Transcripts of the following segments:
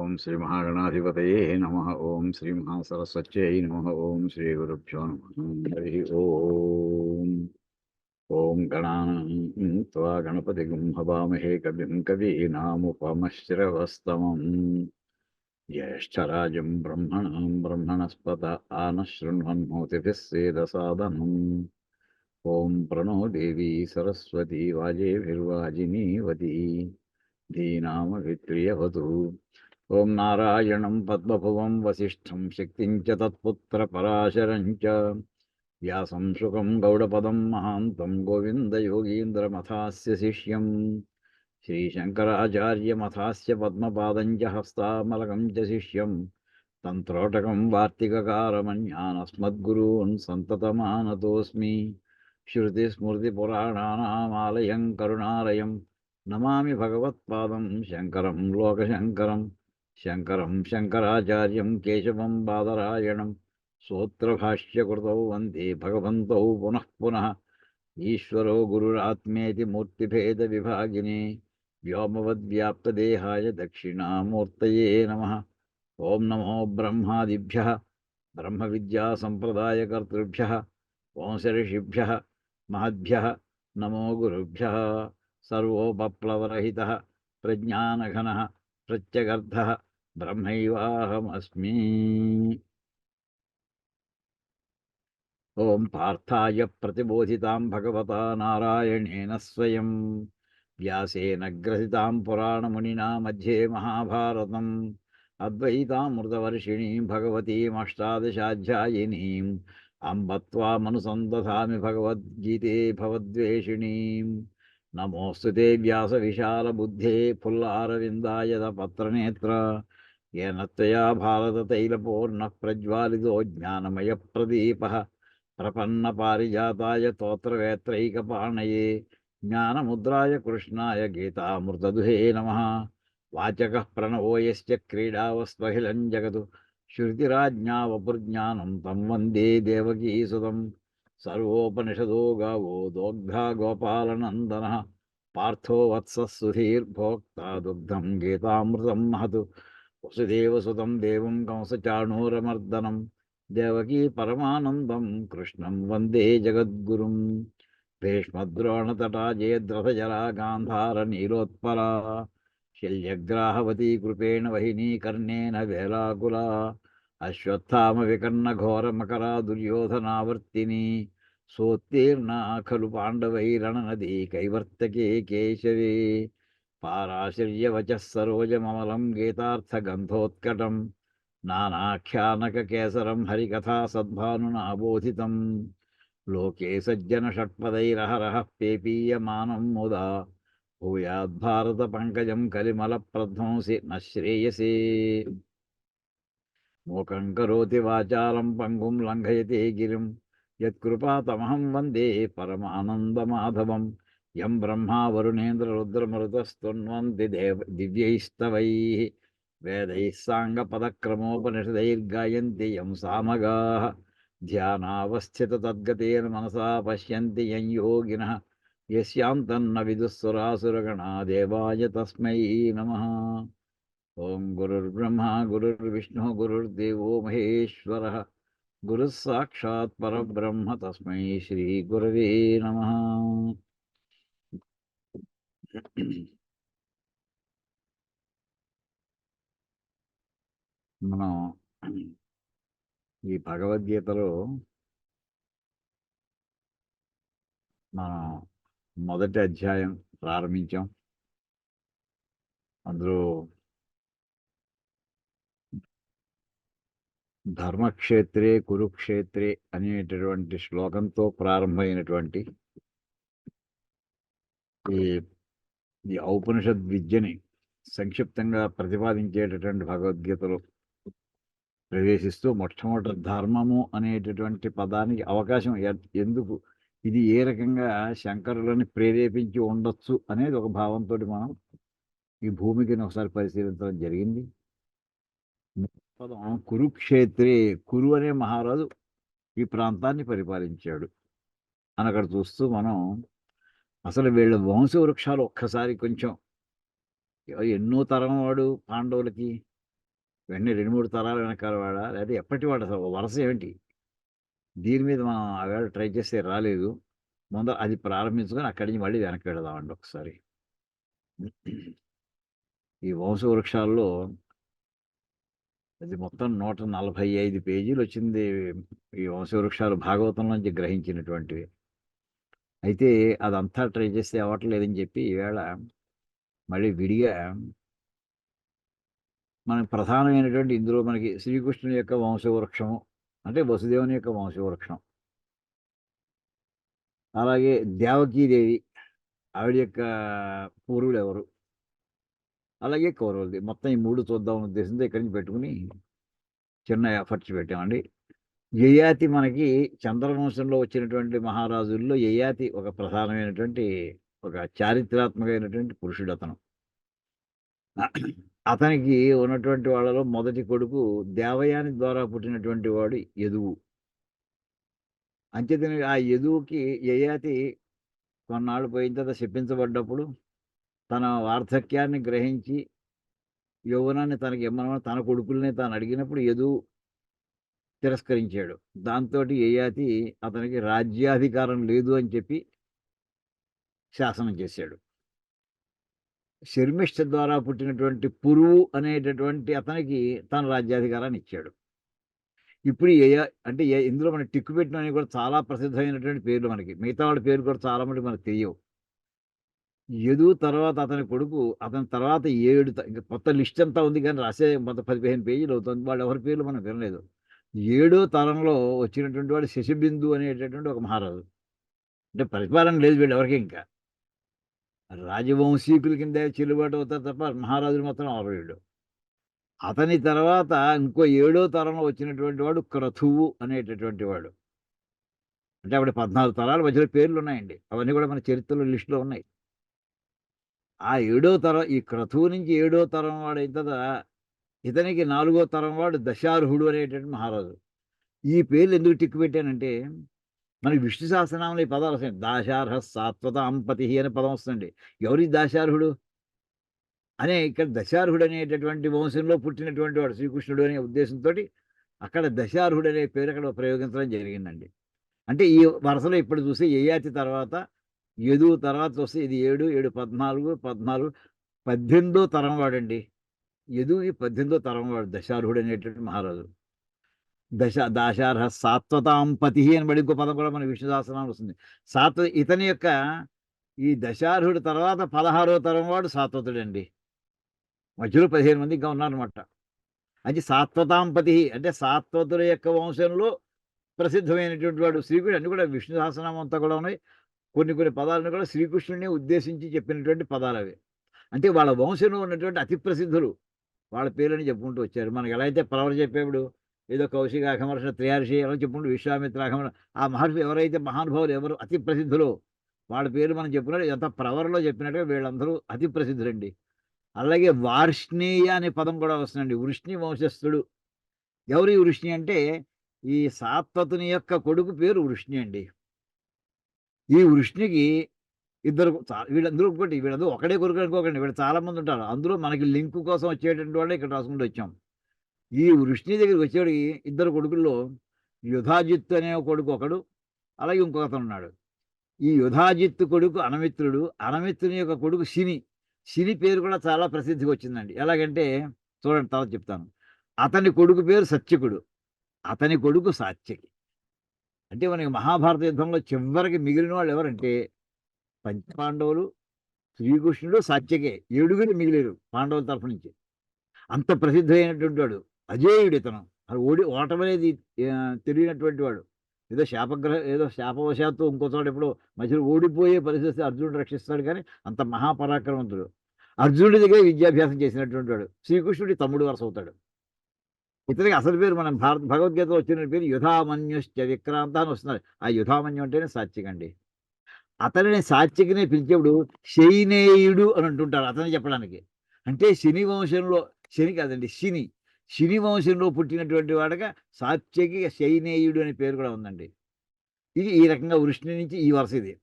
ఓం శ్రీ మహాగణాధిపతయే నమః. ఓం శ్రీ మహాసరస్వత్యై నమః. ఓం శ్రీ గురుభ్యో నమః. హరి ఓం. ఓం గణానాం త్వా గణపతిగం హవామహే కవిం కవీనాముపమశ్రవస్తమం జ్యేష్ఠరాజం బ్రహ్మణాం బ్రహ్మణస్పత ఆనశృణ్వన్మోతిభిः సేదసాదనం. ఓం ప్రణో దేవీ సరస్వతీ వాజేభిర్వాజినీవతి ధీనామభిప్రియవతు. ఓం నారాయణం పద్మభువం వసిష్ఠం శక్తిం చ తత్పుత్రపరాశరం చ వ్యాసం శుకం గౌడపదం మహాంతం గోవిందయోగీంద్రమథాస్య శిష్యం శ్రీశంకరాచార్యమథాస్య పద్మపాదం చ హస్తామలకం చ శిష్యం తంత్రోటకం వార్తికకారమన్యానస్మద్గురూన్ సంతతమానతోస్మి. శృతిస్మృతిపురాణానామాలయం కరుణాలయం నమామి భగవత్పాదం శంకరం లోకశంకరం. శంకరం శంకరాచార్యం కేశవం బాదరాయణం సూత్రభాష్యకృతౌ వందే భగవంతౌ పునః పునః. ఈశ్వరో గురురాత్మేతి మూర్తిభేద విభాగినే వ్యోమవద్వ్యాప్తదేహాయ దక్షిణామూర్తయే నమః. ఓం నమో బ్రహ్మాదిభ్యః బ్రహ్మ విద్యా సంప్రదాయకర్తృభ్యః వంశర్షిభ్యః మహద్భ్యః నమో గురుభ్యః. సర్వోపప్లవరహితః ప్రజ్ఞానఘనః ప్రత్యగర్థః బ్రహ్మైవాహమస్మి. ఓం పార్థాయ ప్రతిబోధితాం భగవతా నారాయణేన స్వయం వ్యాసేన గ్రథితాం పురాణమునినా మధ్యే మహాభారతం అద్వైతామృతవర్షిణీం భగవతీమష్టాదశాధ్యాయినీం అంబ త్వామనుసందధామి భగవద్గీతే భవద్వేషిణీం. నమోऽस्तु వ్యాసవిశాలబుద్ధే పుల్లారవిందాయతపత్రనేత్ర येन त्वया भारततैलपूर्णः प्रज्वालितो ज्ञानमयप्रदीपः प्रपन्नपारिजाताय स्तोत्रवेत्रैकपाणये ज्ञानमुद्राय कृष्णाय गीतामृतदुहे नमः. वाचकः प्रणवो यस्य क्रीडावस्त्वखिलं जगत् श्रुतिराज्ञा वपुर्ज्ञानं तं वन्दे देवकीसुतं. सर्वोपनिषदो गावो दोग्धा गोपालनन्दनः पार्थो वत्सः सुधीर्भोक्ता दुग्धं गीतामृतं महत्. वसुदेवसुतं देवं कंसचाणूरमर्दनं देवकी परमानन्दं कृष्णं वन्दे जगद्गुरुं. भीष्मद्रोणतटा जयद्रथजरा गान्धारनीलोत्पला शल्यग्राहवती कृपेण वहिनी कर्णेन वेलाकुला अश्वत्थामविकर्णघोरमकरा दुर्योधनावर्तिनी सोत्तीर्णा खलु पाण्डवैरणनदी कैवर्तके केशवे. पाराशर्यवचः सरोजममलं गीतार्थगन्धोत्कटं नानाख्यानककेसरं हरिकथा सद्भानुना बोधितं. लोके सज्जनषट्पदैरहरः पेपीयमानं मुदा भूयाद्भारतपङ्कजं कलिमलप्रध्वंसि न श्रेयसे. मूकं करोति वाचालं पङ्गुं लङ्घयते गिरिं यत्कृपातमहं वन्दे परमानन्दमाधवं. यं ब्रह्मा वरुणेन्द्ररुद्रमरुतस्तुन्वन्ति दिव्यैस्तवैः वेदैः साङ्गपदक्रमोपनिषदैर्गायन्ति यं सामगाः. ध्यानावस्थिततद्गतेन मनसा पश्यन्ति यं योगिनः यस्यान्तन्न विदुःसुरासुरगणा देवाय तस्मै नमः. ओं गुरुर्ब्रह्मा गुरुर्विष्णुः गुरुर्देवो महेश्वरः गुरुः साक्षात् परब्रह्म तस्मै श्रीगुरवे नमः. మనం ఈ భగవద్గీతలో మనం మొదటి అధ్యాయం ప్రారంభించాం. అందులో ధర్మక్షేత్రే కురుక్షేత్రే అనేటటువంటి శ్లోకంతో ప్రారంభమైనటువంటి ఈ ఔపనిషద్ విద్యని సంక్షిప్తంగా ప్రతిపాదించేటటువంటి భగవద్గీతలో ప్రవేశిస్తూ మొట్టమొదటి ధర్మము అనేటటువంటి పదానికి అవకాశం ఎందుకు, ఇది ఏ రకంగా శంకరులని ప్రేరేపించి ఉండొచ్చు అనేది ఒక భావంతో మనం ఈ భూమికిని ఒకసారి పరిశీలించడం జరిగింది. పదం కురుక్షేత్రే, కురు అనే మహారాజు ఈ ప్రాంతాన్ని పరిపాలించాడు అని అక్కడ చూస్తూ మనం అసలు వీళ్ళ వంశవృక్షాలు ఒక్కసారి కొంచెం ఎన్నో తరం వాడు పాండవులకి వెంటనే 2, 3 తరాల వెనకాల వాడా? లేకపోతే ఎప్పటివాడు అసలు వరస ఏమిటి? దీని మీద మనం ఆవేళ ట్రై చేస్తే రాలేదు. ముందు అది ప్రారంభించుకొని అక్కడి నుంచి మళ్ళీ వెనక్కి వెళదామండి ఒకసారి. ఈ వంశవృక్షాల్లో అది మొత్తం 145 పేజీలొచ్చింది. ఈ వంశవృక్షాలు భాగవతం నుంచి గ్రహించినటువంటివి. అయితే అదంతా ట్రై చేస్తే అవ్వట్లేదని చెప్పి ఈవేళ మళ్ళీ విడిగా మనకు ప్రధానమైనటువంటి ఇందులో మనకి శ్రీకృష్ణుని యొక్క వంశవృక్షము అంటే వసుదేవుని యొక్క వంశవృక్షం. అలాగే దేవకీదేవి ఆవిడ యొక్క పూర్వులెవరు? అలాగే కౌరవులది. మొత్తం ఈ 3 చూద్దాం ఉద్దేశంతో ఇక్కడి నుంచి పెట్టుకొని చిన్న ఎఫర్ట్స్ పెట్టామండి. యయాతి మనకి చంద్రవంశంలో వచ్చినటువంటి మహారాజుల్లో యయాతి ఒక ప్రధానమైనటువంటి ఒక చారిత్రాత్మకమైనటువంటి పురుషుడతను. అతనికి ఉన్నటువంటి వాళ్ళలో మొదటి కొడుకు దేవయాని ద్వారా పుట్టినటువంటి వాడు యదువు. అంచేతని ఆ యదువుకి యయాతి కొన్నాళ్ళు పోయిన తర్వాత శపించబడ్డప్పుడు తన వార్ధక్యాన్ని గ్రహించి యౌవనాన్ని తనకి ఇమ్మనమని తన కొడుకుల్నే తాను అడిగినప్పుడు యదువు తిరస్కరించాడు. దాంతోటి యయాతి అతనికి రాజ్యాధికారం లేదు అని చెప్పి శాసనం చేశాడు. శర్మిష్ఠ ద్వారా పుట్టినటువంటి పురువు అనేటటువంటి అతనికి తన రాజ్యాధికారాన్ని ఇచ్చాడు. ఇప్పుడు అంటే ఇందులో మనకి టిక్కు పెట్టినవి కూడా చాలా ప్రసిద్ధమైనటువంటి పేర్లు మనకి. మిగతా వాళ్ళ పేర్లు కూడా చాలా మటుకు మనకు తెలియవు. యదువు తర్వాత అతని కొడుకు, అతని తర్వాత 7 ఇంక మొత్తం లిస్ట్ అంతా ఉంది కానీ రాసే మొత్తం 10, 15 పేజీలు అవుతుంది. వాళ్ళు ఎవరి పేర్లు మనం వినలేదు. 7వ తరంలో వచ్చినటువంటి వాడు శశబిందు అనేటటువంటి ఒక మహారాజు. అంటే పరిపాలన లేదు వీళ్ళెవరికి ఇంకా. రాజవంశీకుల కిందే చెల్లుబాటు అవుతారు తప్ప మహారాజులు మాత్రం అవరు వీళ్ళు. అతని తర్వాత ఇంకో 7వ తరంలో వచ్చినటువంటి వాడు క్రతువు అనేటటువంటి వాడు. అంటే ఆవిడ 14 తరాల మధ్యలో పేర్లు ఉన్నాయండి. అవన్నీ కూడా మన చరిత్రలో లిస్టులో ఉన్నాయి. ఆ 7వ తరం ఈ క్రతువు నుంచి 7వ తరం వాడు అయిన తర్వాత ఇతనికి 4వ తరం వాడు దశార్హుడు అనేటటువంటి మహారాజు. ఈ పేర్లు ఎందుకు టిక్కు పెట్టానంటే మనకి విష్ణు సహస్రనామంలో ఈ పదాలు వస్తాయి. దాశార్హ సాత్వత అంపతి అనే పదం వస్తుంది. ఎవరి దాశార్హుడు? అనే ఇక్కడ దశార్హుడు అనేటటువంటి వంశంలో పుట్టినటువంటి వాడు శ్రీకృష్ణుడు అనే ఉద్దేశంతోటి అక్కడ దశార్హుడు అనే పేరు అక్కడ ప్రయోగించడం జరిగిందండి. అంటే ఈ వరుసలో ఇప్పుడు చూస్తే యయాతి తర్వాత యదువు తర్వాత వస్తే ఇది 7, 7, 14, 14, 18వ తరం వాడండి. యదువుకి 18వ తరం వాడు దశార్హుడు అనేటువంటి మహారాజు. దాశార్హ సాత్వతాంపతి అని బడి ఇంకో పదం కూడా మన విష్ణు సహస్రనామంలో వస్తుంది. ఇతని యొక్క ఈ దశార్హుడు తర్వాత 16వ తరం వాడు సాత్వతుడండి. మధ్యలో 15 మంది ఇంకా ఉన్నారనమాట. అది సాత్వతాంపతి అంటే సాత్వతుల యొక్క వంశంలో ప్రసిద్ధమైనటువంటి వాడు శ్రీకృష్ణుడు. అన్ని కూడా విష్ణు సహస్రనామం అంతా కూడా ఉన్నాయి. కొన్ని కొన్ని పదాలను కూడా శ్రీకృష్ణుడిని ఉద్దేశించి చెప్పినటువంటి పదాలు అవి. అంటే వాళ్ళ వంశంలో ఉన్నటువంటి అతి ప్రసిద్ధులు వాళ్ళ పేర్లని చెప్పుకుంటూ వచ్చారు. మనకి ఎలా అయితే ప్రవర చెప్పేప్పుడు ఏదో కౌశిక అఘమర్షణ త్రయార్షి ఎలా చెప్పుకుంటూ విశ్వామిత్ర అఘమర్షణ ఆ మహర్షి ఎవరైతే మహానుభావులు ఎవరు అతి ప్రసిద్ధులు వాళ్ళ పేరు మనం చెప్పినట్టు ఎంత ప్రవరలో చెప్పినట్టుగా వీళ్ళందరూ అతి ప్రసిద్ధులండి. అలాగే వార్ష్ణేయ అనే పదం కూడా వస్తుందండి. వృష్ణి వంశస్థుడు. ఎవరు ఈ వృష్ణి అంటే ఈ సాత్వతుని యొక్క కొడుకు పేరు వృష్ణి అండి. ఈ వృష్ణికి ఇద్దరు వీళ్ళందరూ వీళ్ళందరూ ఒకడే కొడుకు అనుకోకండి. వీళ్ళు చాలా మంది ఉంటారు. అందులో మనకి లింక్ కోసం వచ్చేటువంటి వాళ్ళే ఇక్కడ రాసుకుంటూ వచ్చాం. ఈ వృష్ణి దగ్గరికి వచ్చేవాడికి ఇద్దరు కొడుకుల్లో యుధాజిత్తు అనే కొడుకు ఒకడు, అలాగే ఇంకొకతను ఉన్నాడు. ఈ యుధాజిత్తు కొడుకు అనమిత్రుడు, అనమిత్రుని యొక్క కొడుకు శిని. శిని పేరు కూడా చాలా ప్రసిద్ధికి వచ్చిందండి. ఎలాగంటే చూడండి తర్వాత చెప్తాను. అతని కొడుకు పేరు సత్యకుడు, అతని కొడుకు సాత్యకి. అంటే మనకి మహాభారత యుద్ధంలో చివరికి మిగిలిన వాళ్ళు ఎవరంటే పంచపాండవులు, శ్రీకృష్ణుడు, సాత్యకే. 7గురు మిగిలేరు పాండవుల తరఫు నుంచి. అంత ప్రసిద్ధమైనటువంటి వాడు అజేయుడు ఇతను. అది ఓటమనేది తెలియనటువంటి వాడు. ఏదో శాపవశాత్తు ఇంకో చోట ఎప్పుడో మధ్యలో ఓడిపోయే పరిస్థితి అర్జునుడు రక్షిస్తాడు కానీ అంత మహాపరాక్రమవంతుడు. అర్జునుడి దగ్గర విద్యాభ్యాసం చేసినటువంటి వాడు. శ్రీకృష్ణుడి తమ్ముడు వరుస అవుతాడు. ఇతనికి అసలు పేరు మనం భగవద్గీతలో వచ్చిన పేరు యుధామన్యుశ్చ విక్రాంత అని వస్తున్నారు. ఆ యుధామన్యు అంటేనే సాత్వికండి. అతనిని సాత్వికనే పిలిచేప్పుడు శైనేయుడు అని అంటుంటారు అతన్ని చెప్పడానికి. అంటే శని వంశంలో శని కాదండి శిని. శిని వంశంలో పుట్టినటువంటి వాడుగా సాత్యకి శైనేయుడు అనే పేరు కూడా ఉందండి. ఇది ఈ రకంగా వృష్ణి నుంచి ఈ వరుస ఇది.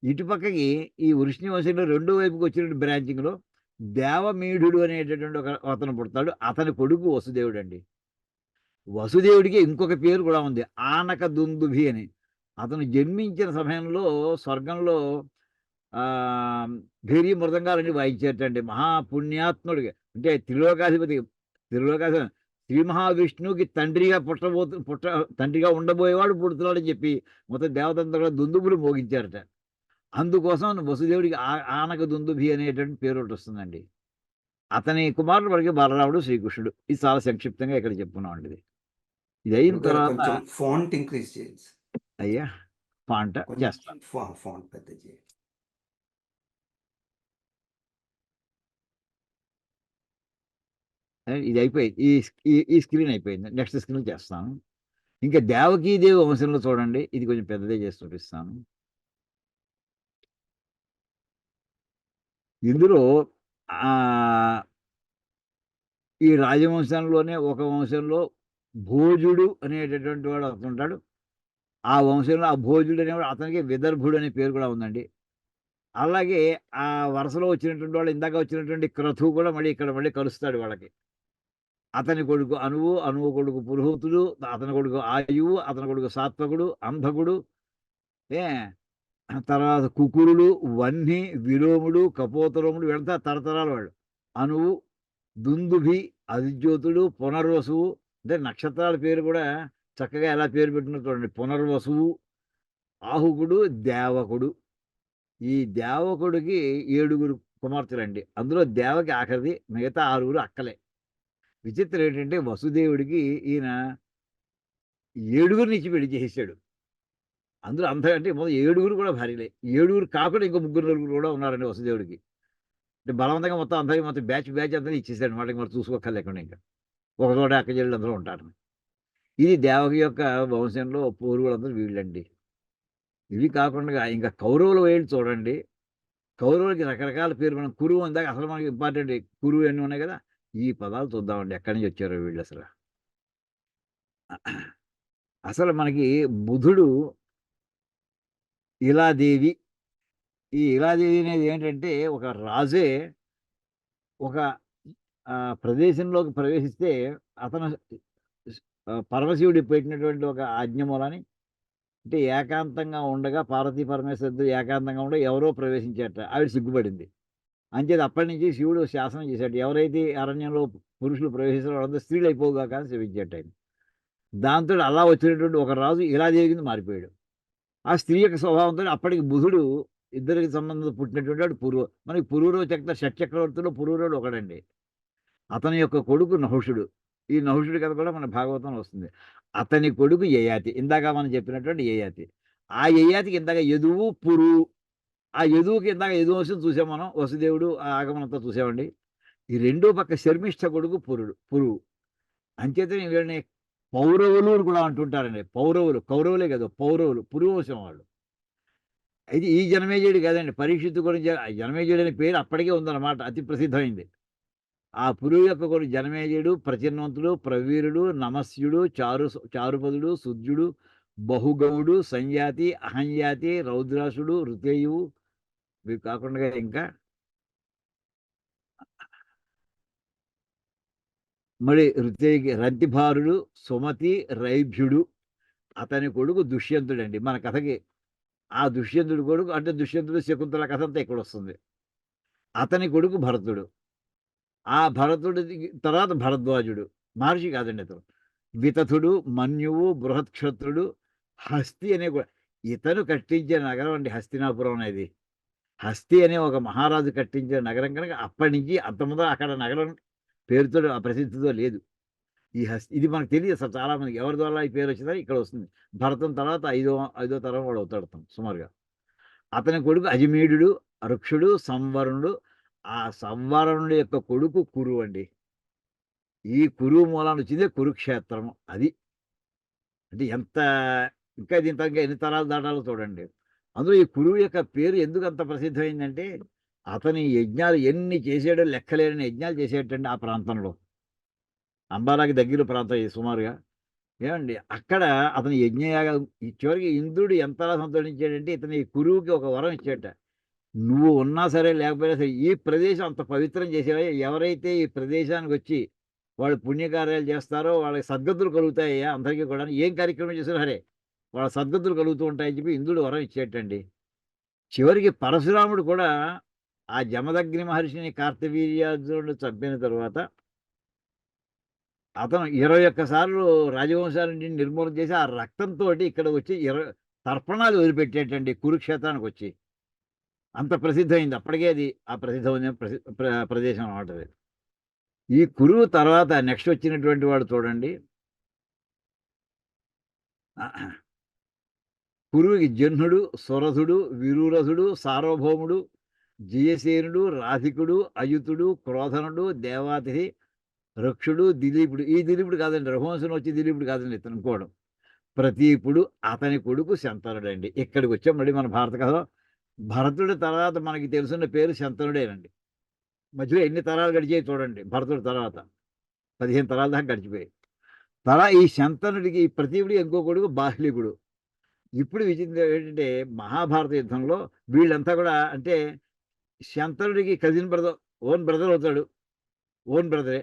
ఇటుపక్కకి ఈ వృష్ణి వంశంలో రెండో వైపుకి వచ్చినటువంటి బ్రాంచింగ్‌లో దేవమీఢుడు అనేటటువంటి ఒక అతను పుడతాడు. అతని కొడుకు వసుదేవుడు అండి. వసుదేవుడికి ఇంకొక పేరు కూడా ఉంది, ఆనక దుందుభి అని. అతను జన్మించిన సమయంలో స్వర్గంలో భేరీ మృదంగాలన్నీ వాయించేటండి. మహాపుణ్యాత్ముడిగా, అంటే త్రిలోకాధిపతి శ్రీ మహావిష్ణువుకి తండ్రిగా ఉండబోయేవాడు పుడుతున్నాడని చెప్పి మొత్తం దేవతంతా కూడా దుందుబులు మోగించారట. అందుకోసం వసుదేవుడికి ఆనక దుందుభి అనేటువంటి పేరు ఒకటి వస్తుందండి. అతని కుమారుడు మనకి బలరాముడు, శ్రీకృష్ణుడు. ఇది చాలా సంక్షిప్తంగా ఇక్కడ చెప్పుకున్నాం అండి. ఇది అయిన తర్వాత కొంచెం ఫాంట్ ఇంక్రీజ్ చేయండి. అయ్యా ఫాంట్ చేస్తాను. ఫాంట్ పెద్ద చేయండి. ఇది అయిపోయింది. ఈ స్క్రీన్ అయిపోయింది. నెక్స్ట్ స్క్రీన్ చేస్తాను. ఇంకా దేవకీదేవి వంశంలో చూడండి, ఇది కొంచెం పెద్దదే చేసి చూపిస్తాను. ఇందులో ఈ రాజవంశంలోనే ఒక వంశంలో భోజుడు అనేటటువంటి వాడు అవుతుంటాడు. ఆ వంశంలో ఆ భోజుడు అనేవాడు, అతనికి విదర్భుడు అనే పేరు కూడా ఉందండి. అలాగే ఆ వరుసలో వచ్చినటువంటి వాళ్ళు, ఇందాక వచ్చినటువంటి క్రతు కూడా మళ్ళీ కలుస్తాడు వాళ్ళకి. అతని కొడుకు అనువు కొడుకు పురోహితుడు, అతని కొడుకు ఆయువు, అతని కొడుకు సాత్వకుడు, అంధకుడు, తర్వాత కుకురుడు, వహ్ని, విలోముడు, కపోతరోముడు, వీళ్ళంతా తరతరాల వాళ్ళు. అనువు, దుందుభి, అధిజ్యోతుడు, పునర్వసువు, అంటే నక్షత్రాల పేరు కూడా చక్కగా ఎలా పేరు పెట్టినట్టు చూడండి. పునర్వసువు, ఆహుకుడు, దేవకుడు. ఈ దేవకుడికి 7 కుమార్తెలండి. అందులో దేవకి ఆఖరిది, మిగతా 6 అక్కలే. విచిత్రం ఏంటంటే వసుదేవుడికి ఈయన 7 ఇచ్చి పెళ్లి చేసేసాడు. అందులో అంటే మొదటి 7 కూడా భార్యలే. 7 కాకుండా ఇంకో 3 కూడా ఉన్నారండి వసుదేవుడికి. అంటే బలవంతంగా మొత్తం బ్యాచ్ అంతా ఇచ్చేసాడు. వాళ్ళకి మరి చూసుకోక్కర్లేకుండా ఇంకా ఒక చోట అక్క చెల్లెలు అందరూ ఉంటారు. ఇది దేవకి యొక్క వంశంలో పూర్వులందరూ వీళ్ళండి. ఇవి కాకుండా ఇంకా కౌరవుల వేళ్ళు చూడండి. కౌరవులకి రకరకాల పేరు. మనం కురువు అందాక అసలు మనకి ఇంపార్టెంట్ కురువు ఎన్ని ఉన్నాయి కదా, ఈ పదాలు చూద్దామండి ఎక్కడి నుంచి వచ్చారో వీళ్ళు. అసలు మనకి బుధుడు ఇలాదేవి. ఈ ఇలాదేవి అనేది ఏంటంటే ఒక రాజే ఒక ప్రదేశంలోకి ప్రవేశిస్తే అతను పరమశివుడి పెట్టినటువంటి ఒక ఆజ్ఞ మూలని, అంటే ఏకాంతంగా ఉండగా పార్వతీ పరమేశ్వరుడు ఏకాంతంగా ఉండగా ఎవరో ప్రవేశించారట. ఆవిడ సిగ్గుపడింది. అంచేది అప్పటి నుంచి శివుడు శాసనం చేశాడు, ఎవరైతే అరణ్యంలో పురుషులు ప్రవేశిస్తారో వాళ్ళంతా స్త్రీలు అయిపోగాక అని శపించాట ఆయన. దాంతో అలా వచ్చినటువంటి ఒక రాజు ఇలాదేవి కింద మారిపోయాడు. ఆ స్త్రీ యొక్క స్వభావంతో అప్పటికి బుధుడు ఇద్దరికి సంబంధం పుట్టినటువంటి వాడు మనకి పురూరవ షట్చక్రవర్తిలో పురూరవుడు ఒకడండి. అతని యొక్క కొడుకు నహుషుడు. ఈ నహుషుడి కథ కూడా మన భాగవతంలో వస్తుంది. అతని కొడుకు యయాతి, ఇందాక మనం చెప్పినటువంటి యయాతి. ఆ యయాతికి ఇందాక యదువు, పురు. ఆ యదువుకి ఇందాక యదువంశం చూసాం మనం, వసుదేవుడు ఆ ఆగమనంతో చూసామండి. ఈ రెండో పక్క శర్మిష్ఠ కొడుకు పురువు. అంచేతనే వీళ్ళని పౌరవులు అని కూడా అంటుంటారండి. పౌరవులు, కౌరవులే కదా పౌరవులు, పురువంశం వాళ్ళు. అయితే ఈ జనమేజయుడు కాదండి, పరీక్షిత్తు గురించి జనమేజయుడు అనే పేరు అప్పటికే ఉందన్నమాట, అతి ప్రసిద్ధమైంది. ఆ పురువు యొక్క కొన్ని జనమేజయుడు, ప్రచిన్వంతుడు, ప్రవీరుడు, నమస్యుడు, చారుపదుడు, శుద్ధ్యుడు, బహుగౌడు, సంయాతి, అహంయాతి, రౌద్రాసుడు, ఋతేయువు. ఇవి కాకుండా ఇంకా మరి రంతిభారుడు, సుమతి, రైభ్యుడు. అతని కొడుకు దుష్యంతుడండి మన కథకి. ఆ దుష్యంతుడు కొడుకు, అంటే దుష్యంతుడు శకుంతల కథ అంతా ఇక్కడ వస్తుంది. అతని కొడుకు భరతుడు. ఆ భరతుడి తర్వాత భరద్వాజుడు, మహర్షి కాదండి అతను. వితథుడు, మన్యువు, బృహత్క్షత్రుడు, హస్తి అనే ఇతను కట్టించిన నగరం అండి హస్తినాపురం అనేది. హస్తి అనే ఒక మహారాజు కట్టించిన నగరం కనుక అప్పటి నుంచి అంతముందు అక్కడ నగరం పేరుతో ప్రసిద్ధితో లేదు. ఇది మనకు తెలియదు అసలు. చాలా మందికి ఎవరి ద్వారా ఈ పేరు వచ్చిందని ఇక్కడ వస్తుంది. భరతం తర్వాత ఐదో తరం వాడు అవుతాడు అతను సుమారుగా. అతని కొడుకు అజమీడు, రుక్షుడు, సంవరణుడు. ఆ సంవరణుడి యొక్క కొడుకు కురు అండి. ఈ కురువు మూలాన్ని వచ్చిందే కురుక్షేత్రము. అది అంటే ఎంత ఇంకా ఎన్ని తరాలు దాటాలో చూడండి. అందులో ఈ కురువు యొక్క పేరు ఎందుకు అంత ప్రసిద్ధమైందంటే అతని యజ్ఞాలు ఎన్ని చేసాడో లెక్కలేని యజ్ఞాలు చేసేటండి ఆ ప్రాంతంలో. అంబారాకి దగ్గర ప్రాంతం ఇది సుమారుగా. ఏమండి అక్కడ అతని యజ్ఞయాగాలు చివరికి ఇంద్రుడు ఎంతలా సంతోషించాడంటే ఇతని కురువుకి ఒక వరం ఇచ్చాట. నువ్వు ఉన్నా సరే లేకపోయినా సరే ఈ ప్రదేశం అంత పవిత్రం చేసేవా. ఎవరైతే ఈ ప్రదేశానికి వచ్చి వాళ్ళు పుణ్యకార్యాలు చేస్తారో వాళ్ళకి సద్గతులు కలుగుతాయ్యా అందరికీ కూడా. ఏం కార్యక్రమం చేసినా సరే వాళ్ళ సద్గతులు కలుగుతూ ఉంటాయని చెప్పి ఇంద్రుడు వరం ఇచ్చేటండి. చివరికి పరశురాముడు కూడా ఆ జమదగ్ని మహర్షిని కార్తవీర్యార్జునుడు చంపిన తర్వాత అతను 21 సార్లు రాజవంశాన్ని నిర్మూలన చేసి ఆ రక్తంతో ఇక్కడ వచ్చి తర్పణాలు వదిలిపెట్టేటండి కురుక్షేత్రానికి వచ్చి. అంత ప్రసిద్ధమైంది అప్పటికే అది. ఆ ప్రసిద్ధమైన ప్రదేశం అన్నమాట అది. ఈ కురువు తర్వాత నెక్స్ట్ వచ్చినటువంటి వాడు చూడండి, కురువుకి జహ్నుడు, సురథుడు, విరురథుడు, సార్వభౌముడు, జయసేనుడు, రాధికుడు, అయుతుడు, క్రోధనుడు, దేవాతిథి, రక్షుడు, దిలీపుడు. ఈ దిలీపుడు కాదండి, రఘువంశం వచ్చి దిలీపుడు కాదండి, ఇతను ఇంకోవడం. ప్రతీపుడు అతని కొడుకు శంతనుడండి. ఇక్కడికి వచ్చాం మళ్ళీ మన భారత కథలో. భరతుడి తర్వాత మనకి తెలుసున్న పేరు శంతనుడేనండి. మధ్యలో ఎన్ని తరాలు గడిచాయి చూడండి. భరతుడి తర్వాత 15 తరాల దాకా గడిచిపోయాయి. ఈ శంతనుడికి ప్రతీపుడికి ఇంకో కొడుకు బాహ్లికుడు. ఇప్పుడు విచిత్రం ఏంటంటే మహాభారత యుద్ధంలో వీళ్ళంతా కూడా అంటే శంతనుడికి కజిన్ బ్రదర్, ఓన్ బ్రదర్ అవుతాడు, ఓన్ బ్రదరే.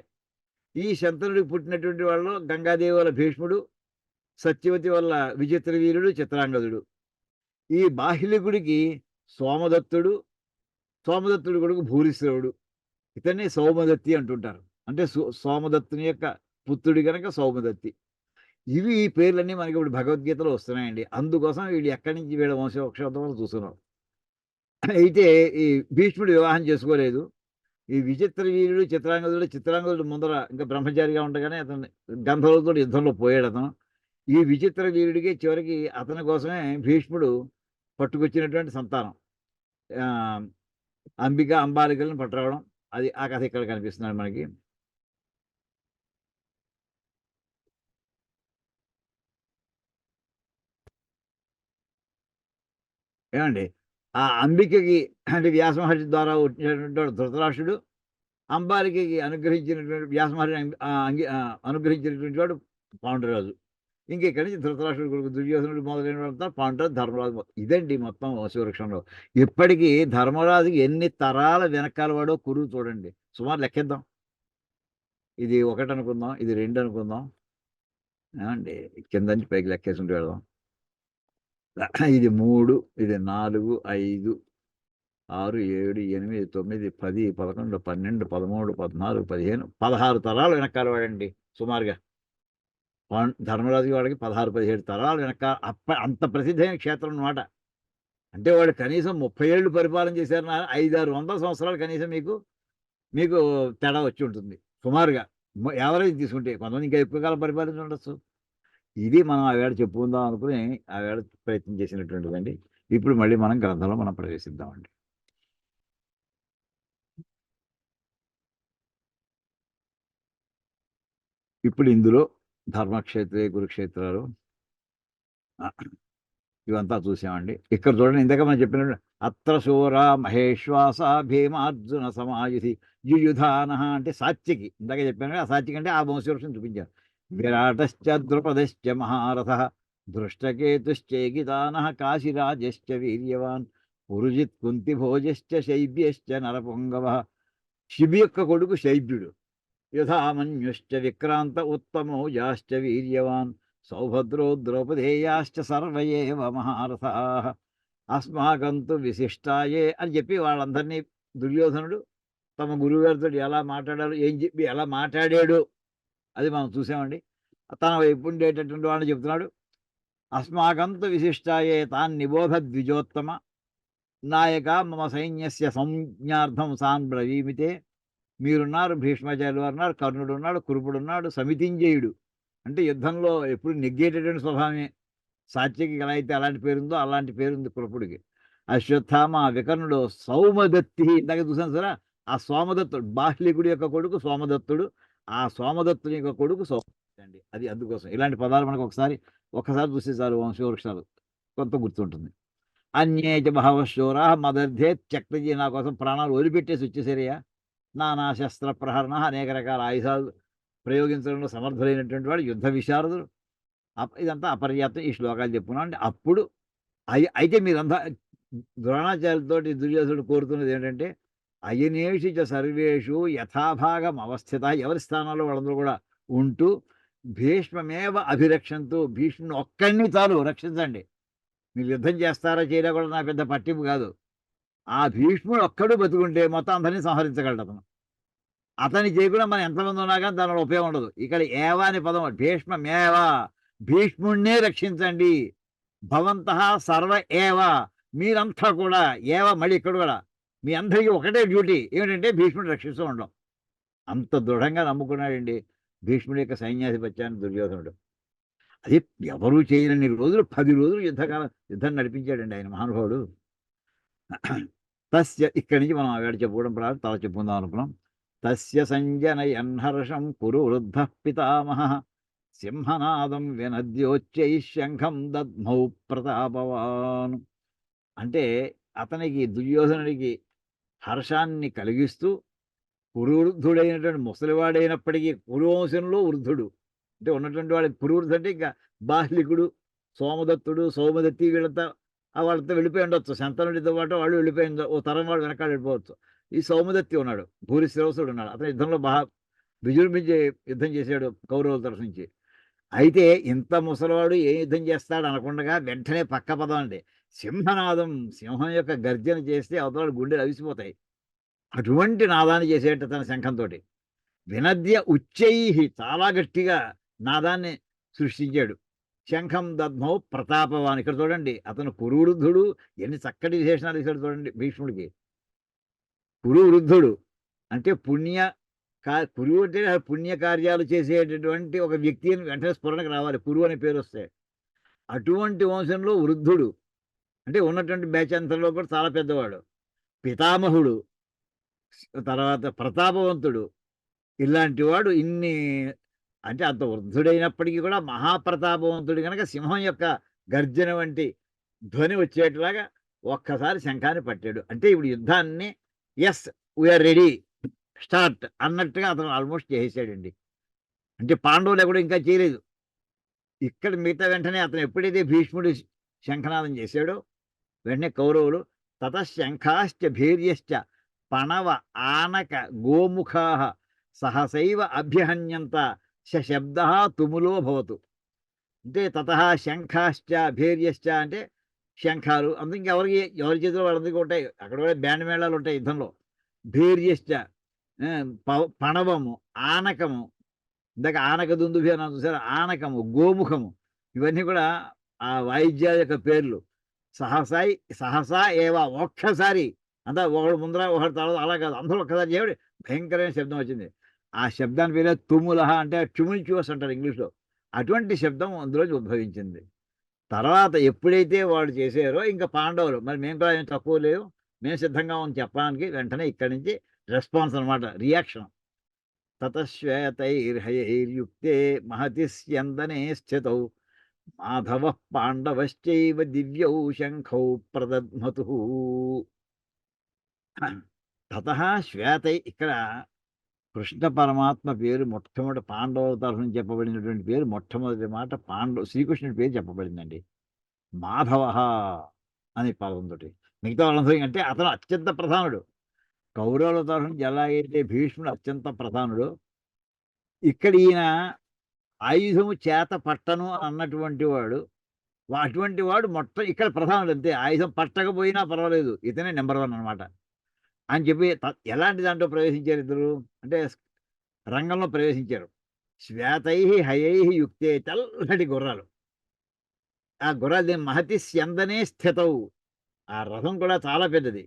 ఈ శంతనుడికి పుట్టినటువంటి వాళ్ళు గంగాదేవి వల్ల భీష్ముడు, సత్యవతి వల్ల విచిత్ర వీరుడు, చిత్రాంగదుడు. ఈ బాహ్లికుడికి సోమదత్తుడు, సోమదత్తుడు కొడుకు భూరిశ్రవుడు. ఇతన్ని సౌమదత్తి అంటుంటారు. అంటే సోమదత్తుని యొక్క పుత్రుడి కనుక సౌమదత్తి. ఇవి ఈ పేర్లన్నీ మనకి ఇప్పుడు భగవద్గీతలో వస్తున్నాయండి. అందుకోసం వీళ్ళు ఎక్కడి నుంచి వీళ్ళ వంశవృక్షం చూస్తున్నాం. అయితే ఈ భీష్ముడు వివాహం చేసుకోలేదు. ఈ విచిత్ర వీరుడు, చిత్రాంగదుడు ముందర ఇంకా బ్రహ్మచారిగా ఉండగానే అతను గంధర్వులతో యుద్ధంలో పోయాడు అతను. ఈ విచిత్ర వీరుడికి చివరికి అతని కోసమే భీష్ముడు పట్టుకొచ్చినటువంటి సంతానం అంబాలికలను పట్టురావడం. అది ఆ కథ ఇక్కడ కనిపిస్తున్నాడు మనకి. ఏమండి ఆ అంబికకి అంటే వ్యాస మహర్షి ద్వారా వచ్చినటువంటి ధృతరాష్ట్రుడు, అంబాలికకి అనుగ్రహించినటువంటి వ్యాస మహర్షి అనుగ్రహించినటువంటి వాడు పాండురాజు. ఇక్కడి నుంచి ధృతరాష్ట్రుడు కొడుకు దుర్యోధనుడు మొదలైన వాళ్ళంతా పాండురాజు, ధర్మరాజు. ఇదండి మొత్తం వంశవృక్షంలో. ఇప్పటికీ ధర్మరాజుకి ఎన్ని తరాల వెనకాల వాడో కురువు చూడండి. సుమారు లెక్కేద్దాం. ఇది 1 అనుకుందాం, ఇది 2 అనుకుందాం. ఏమండి కింద నుంచి పైకి లెక్కేసుకుంటూ వెళదాం. ఇది 3, ఇది 4, 5, 6, 7, 8, 9, 10, 11, 12, 13, 14, 15, 16 తరాలు వెనకాల వాడండి సుమారుగా. ధర్మరాజు వాడికి 16, 17 తరాలు వెనక అంత ప్రసిద్ధమైన క్షేత్రం అన్నమాట. అంటే వాడు కనీసం 30 ఏళ్ళు పరిపాలన చేశారు. 500-600 సంవత్సరాలు కనీసం మీకు తేడా వచ్చి ఉంటుంది సుమారుగా. యావరేజ్ తీసుకుంటే కొంతమంది ఇంకా ఎక్కువ కాలం పరిపాలించి ఉండొచ్చు. ఇది మనం ఆవేళ చెప్పుకుందాం అనుకుని ఆవేళ ప్రయత్నం చేసినటువంటిదండి. ఇప్పుడు మళ్ళీ మనం గ్రంథంలో మనం ప్రవేశిద్దామండి. ఇప్పుడు ఇందులో ధర్మక్షేత్రే, కురుక్షేత్రాలు ఇవంతా చూసామండి. ఇక్కడ చూడండి, ఇందాక మనం చెప్పినట్టు అత్ర శూర మహేశ్వాస భీమార్జున సమాయుధి యుయుధాన అంటే సాత్యకి. ఇందాక చెప్పాను ఆ సాత్యకి అంటే ఆ వంశవృక్షం చూపించారు. విరాటశ్చ ద్రుపదశ్చ మహారథ దృష్టకేతుశ్చేగితాన కాశీరాజశ్చ వీర్యవాన్ పురుజిత్ కుంతిభోజశ్చ శైబ్యశ్చ నరపుంగవ. శిబి యొక్క కొడుకు శైబ్యుడు. యథామన్యుశ్చ విక్రాంత ఉత్తమౌజాశ్చ వీర్యవాన్ సౌభద్రో ద్రౌపదేయాశ్చ సర్వయేవ మహారథాః అస్మాకంతు విశిష్టాయే అని చెప్పి వాళ్ళందరినీ దుర్యోధనుడు తమ గురువుగారితో ఎలా మాట్లాడారు, ఏం చెప్పి ఎలా మాట్లాడాడు అది మనం చూసామండి. తన వైపు ఉండేటటువంటి వాళ్ళని చెప్తున్నాడు. అస్మాకంతు విశిష్టాయే తాన్ నిబోధ ద్విజోత్తమ నాయక మమ సైన్యస్య సంజ్ఞార్థం సాన్ బ్రవీమితే. మీరున్నారు, భీష్మాచార్యులు వారు ఉన్నారు, కర్ణుడు ఉన్నాడు, కురుపుడు ఉన్నాడు, సమితింజయుడు అంటే యుద్ధంలో ఎప్పుడు నెగ్గేటటువంటి స్వభావమే. సాత్యకి ఎలా అయితే అలాంటి పేరుందో అలాంటి పేరుంది కురుపుడికి. అశ్వత్థామ, వికర్ణుడు, సౌమదత్తి ఇందాక చూసాను సరే. ఆ సోమదత్తుడు బాహ్లికుడి యొక్క కొడుకు సోమదత్తుడు. ఆ సోమదత్తుని యొక్క కొడుకు సౌమదత్తి అండి. అది అందుకోసం ఇలాంటి పదాలు మనకు ఒక్కసారి చూస్తే చాలు వంశవృక్షాలు కొంత గుర్తుంటుంది. అన్యేచ బహవశూరా మదర్థే త్యక్తజీ నా కోసం ప్రాణాలు వదిలిపెట్టేసి వచ్చేసరియా. నానా శస్త్ర ప్రహరణ అనేక రకాల ఆయుధాలు ప్రయోగించడంలో సమర్థులైనటువంటి వాడు, యుద్ధ విశారదుడు. ఇదంతా అపర్యాప్తం. ఈ శ్లోకాలు చెప్పుకున్నాం అంటే అప్పుడు అయితే మీరంతా ద్రోణాచార్యులతోటి దుర్యోధనుడు కోరుతున్నది ఏంటంటే అయనేషు చ సర్వేషు యథాభాగం అవస్థిత ఎవరి స్థానంలో వాళ్ళందరూ కూడా ఉంటూ భీష్మమేవ అభిరక్షంతు భీష్ముని ఒక్కడిని చాలు రక్షించండి. మీరు యుద్ధం చేస్తారా చేయరా కూడా నా పెద్ద పట్టింపు కాదు. ఆ భీష్ముడు ఒక్కడు బతుకుంటే మొత్తం అందరినీ సంహరించగలడు అతను. అతని చేయకుండా మనం ఎంతమంది ఉన్నా కానీ దానివల్ల ఉపయోగం ఉండదు. ఇక్కడ ఏవా అనే పదం భీష్మమేవా భీష్ముడినే రక్షించండి. భవంతః సర్వ ఏవ మీరంతా కూడా ఏవ మళ్ళీ ఇక్కడ కూడా మీ అందరికీ ఒకటే డ్యూటీ ఏమిటంటే భీష్ముడిని రక్షిస్తూ ఉండడం. అంత దృఢంగా నమ్ముకున్నాడండి భీష్ముడి యొక్క సైన్యాధిపత్యాన్ని దుర్యోధనుడు. అది ఎవరూ చేయలేని రోజులు 10 రోజులు యుద్ధం నడిపించాడండి ఆయన మహానుభావుడు. తస్య ఇక్కడి నుంచి మనం ఆవిడ చెప్పుకోవడం ప్రారంభం తల చెప్పుకుందాం అనుకున్నాం. తస్య సంజనయన్హర్షం కురు వృద్ధ పితామహ సింహనాదం వినద్యోచ్చై శంఖం దద్మౌ ప్రతాపవాన్. అంటే అతనికి దుర్యోధనుడికి హర్షాన్ని కలిగిస్తూ కురువృద్ధుడైనటువంటి ముసలివాడైనప్పటికీ కురువంశంలో వృద్ధుడు అంటే ఉన్నటువంటి వాడి కురువృద్ధు అంటే ఇంకా బాహ్లికుడు సోమదత్తుడు సౌమదత్తి వీళ్ళంతా వాళ్ళతో వెళ్ళిపోయి ఉండొచ్చు. శంతనుడితో పాటు వాళ్ళు వెళ్ళిపోయి ఓ తరం వాడు వెనకాల వెళ్ళిపోవచ్చు. ఈ సౌమదత్తి ఉన్నాడు, భూరి శ్రవసుడు ఉన్నాడు. అతను యుద్ధంలో బాగా విజృంభించి యుద్ధం చేశాడు కౌరవుల తరఫు నుంచి. అయితే ఇంత ముసలివాడు ఏ యుద్ధం చేస్తాడు అనకుండా వెంటనే పక్క పదం అండి సింహనాదం సింహం యొక్క గర్జన చేస్తే అవతల గుండెలు అవిసిపోతాయి. అటువంటి నాదాన్ని చేసేట తన శంఖంతో వినద్య ఉచ్చై చాలా గట్టిగా నాదాన్ని సృష్టించాడు. శంఖం దద్మౌ ప్రతాపవాన్. ఇక్కడ చూడండి అతను కురువృద్ధుడు ఎన్ని చక్కటి విశేషణాలు ఇచ్చాడు చూడండి భీష్ముడికి. కురువృద్ధుడు అంటే కురువు అంటే పుణ్య కార్యాలు చేసేటటువంటి ఒక వ్యక్తి అని వెంటనే స్ఫురణకు రావాలి కురువు అనే పేరు వస్తే. అటువంటి వంశంలో వృద్ధుడు అంటే ఉన్నటువంటి బ్యాచ్ అంతలో కూడా చాలా పెద్దవాడు. పితామహుడు తర్వాత ప్రతాపవంతుడు ఇలాంటి వాడు ఇన్ని అంటే అంత వృద్ధుడైనప్పటికీ కూడా మహాప్రతాపవంతుడు కనుక సింహం యొక్క గర్జన వంటి ధ్వని వచ్చేట్లాగా ఒక్కసారి శంఖాన్ని పట్టాడు. అంటే ఇప్పుడు యుద్ధాన్ని ఎస్ వీఆర్ రెడీ స్టార్ట్ అన్నట్టుగా అతను ఆల్మోస్ట్ చేసేసాడండి. అంటే పాండవులు కూడా ఇంకా చేయలేదు. ఇక్కడ మిగతా వెంటనే అతను ఎప్పుడైతే భీష్ముడు శంఖనాదం చేశాడో వెంటనే కౌరవులు తతశంఖాశ్చ భీర్యశ్చ పణవ ఆనక గోముఖా సహసైవ అభ్యహన్యంత శబ్ద తుములో భవతు. అంటే తత శంఖాశ్చ భీర్యశ్చ అంటే శంఖాలు అంత ఇంకెవరి చేతిలో వాళ్ళందరికీ ఉంటాయి. అక్కడ కూడా బ్యాండ్ మేళాలు ఉంటాయి యుద్ధంలో. భీర్యశ్చ పణవము ఆనకము ఇందాక ఆనక దుందుభి అని చూసారు. ఆనకము గోముఖము ఇవన్నీ కూడా ఆ వాయిద్యాల యొక్క పేర్లు. సహసా ఏవా ఒక్కసారి అంతా ఒకడు ముందర ఒకటి తర్వాత అలా కాదు అందరూ ఒక్కసారి చేయబడి భయంకరమైన శబ్దం వచ్చింది. ఆ శబ్దాన్ని పేరే తుములహ అంటే టుముల్చువస్ అంటారు ఇంగ్లీష్లో. అటువంటి శబ్దం అందులోంచి ఉద్భవించింది. తర్వాత ఎప్పుడైతే వాళ్ళు చేశారో ఇంకా పాండవులు మరి మేము కూడా ఏం తక్కువ లేవు మేము సిద్ధంగా అని చెప్పడానికి వెంటనే ఇక్కడి నుంచి రెస్పాన్స్ అనమాట రియాక్షన్. తతశ్వేతైర్హయైర్యుక్తే మహతి స్యందనే స్థితౌ మాధవ పాండవశ్చైవ దివ్యౌ శంఖౌ ప్రదద్మతు. తతః శ్వేతై ఇక్కడ కృష్ణ పరమాత్మ పేరు మొట్టమొదటి పాండవుల తరఫు నుంచి చెప్పబడినటువంటి పేరు మొట్టమొదటి మాట శ్రీకృష్ణుడి పేరు చెప్పబడిందండి. మాధవ అనే పదంతో మిగతా వాళ్ళందరూ అంటే అతను అత్యంత ప్రధానుడు. కౌరవుల తరఫు నుంచి ఎలాగైతే భీష్ముడు అత్యంత ప్రధానుడు ఇక్కడ ఈయన ఆయుధము చేత పట్టను అన్నటువంటి వాడు. అటువంటి వాడు ఇక్కడ ప్రధానుడు అంతే. ఆయుధం పట్టకపోయినా పర్వాలేదు ఇతనే నెంబర్ 1 అనమాట అని చెప్పి ఎలాంటి దాంట్లో ప్రవేశించారు ఇద్దరు అంటే రంగంలో ప్రవేశించారు. శ్వేతై హయై యుక్తే తెల్లటి గుర్రాలు. ఆ గుర్రాలు మహతి స్యందనే స్థితవు. ఆ రథం కూడా చాలా పెద్దది.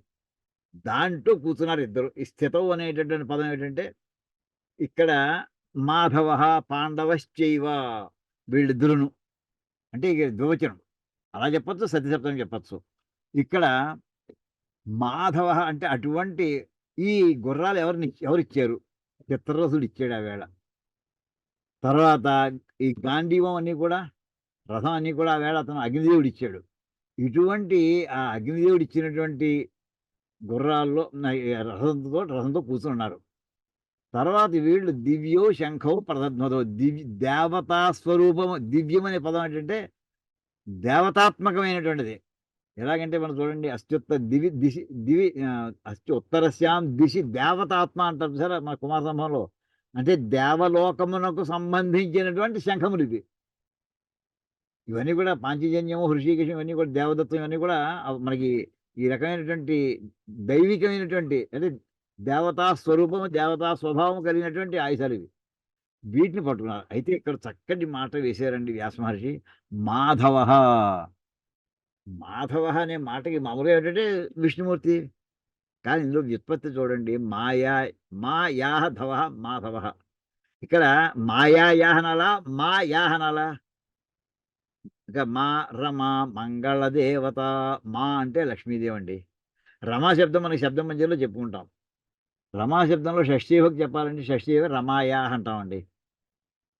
దాంట్లో కూర్చున్నారు ఇద్దరు. ఈ స్థితవు అనేటటువంటి పదం ఏంటంటే ఇక్కడ మాధవ పాండవశ్చైవ వీళ్ళిద్దరును అంటే ఇక ద్వివచనం అలా చెప్పచ్చు సత్యశబ్దం చెప్పచ్చు. ఇక్కడ మాధవ అంటే అటువంటి ఈ గుర్రాలు ఎవరిచ్చారు చిత్రరథుడు ఇచ్చాడు ఆ వేళ. తర్వాత ఈ గాంధీవం అన్నీ కూడా రథం అన్నీ కూడా ఆ వేళ అతను అగ్నిదేవుడు ఇచ్చాడు. ఇటువంటి ఆ అగ్నిదేవుడు ఇచ్చినటువంటి గుర్రాల్లో రథంతో కూర్చున్నారు. తర్వాత వీళ్ళు దివ్యో శంఖో ప్రదద్మతో దేవతా స్వరూపము. దివ్యం అనే పదం ఏంటంటే దేవతాత్మకమైనటువంటిది. ఎలాగంటే మనం చూడండి ఉత్తరస్యాం దిశి దేవతాత్మ అంటారు సార్ మన కుమార సంభవంలో. అంటే దేవలోకమునకు సంబంధించినటువంటి శంఖములు ఇవి. ఇవన్నీ కూడా పాంచజన్యము, హృషికేశం ఇవన్నీ కూడా దేవదత్తం ఇవన్నీ కూడా మనకి ఈ రకమైనటువంటి దైవికమైనటువంటి అంటే దేవతా స్వరూపము, దేవతా స్వభావం కలిగినటువంటి ఆయుధాలు ఇవి. వీటిని పట్టుకున్నారు. అయితే ఇక్కడ చక్కటి మాట వేశారండి వ్యాస మహర్షి. మాధవ. మాధవ అనే మాటకి మామూలుగా ఏంటంటే విష్ణుమూర్తి. కానీ ఇందులో వ్యుత్పత్తి చూడండి. మాయాహ ధవ మాధవ. ఇక్కడ మాయాయాహ అనాలా, మాయాహ అనాలా? ఇక మా రమ మంగళ దేవత. మా అంటే లక్ష్మీదేవి అండి. రమా శబ్దం మనకి శబ్దం మధ్యలో చెప్పుకుంటాం. రమా శబ్దంలో షష్ఠీభక్తి చెప్పాలంటే షష్ఠీభ రమాయాహ అంటామండి.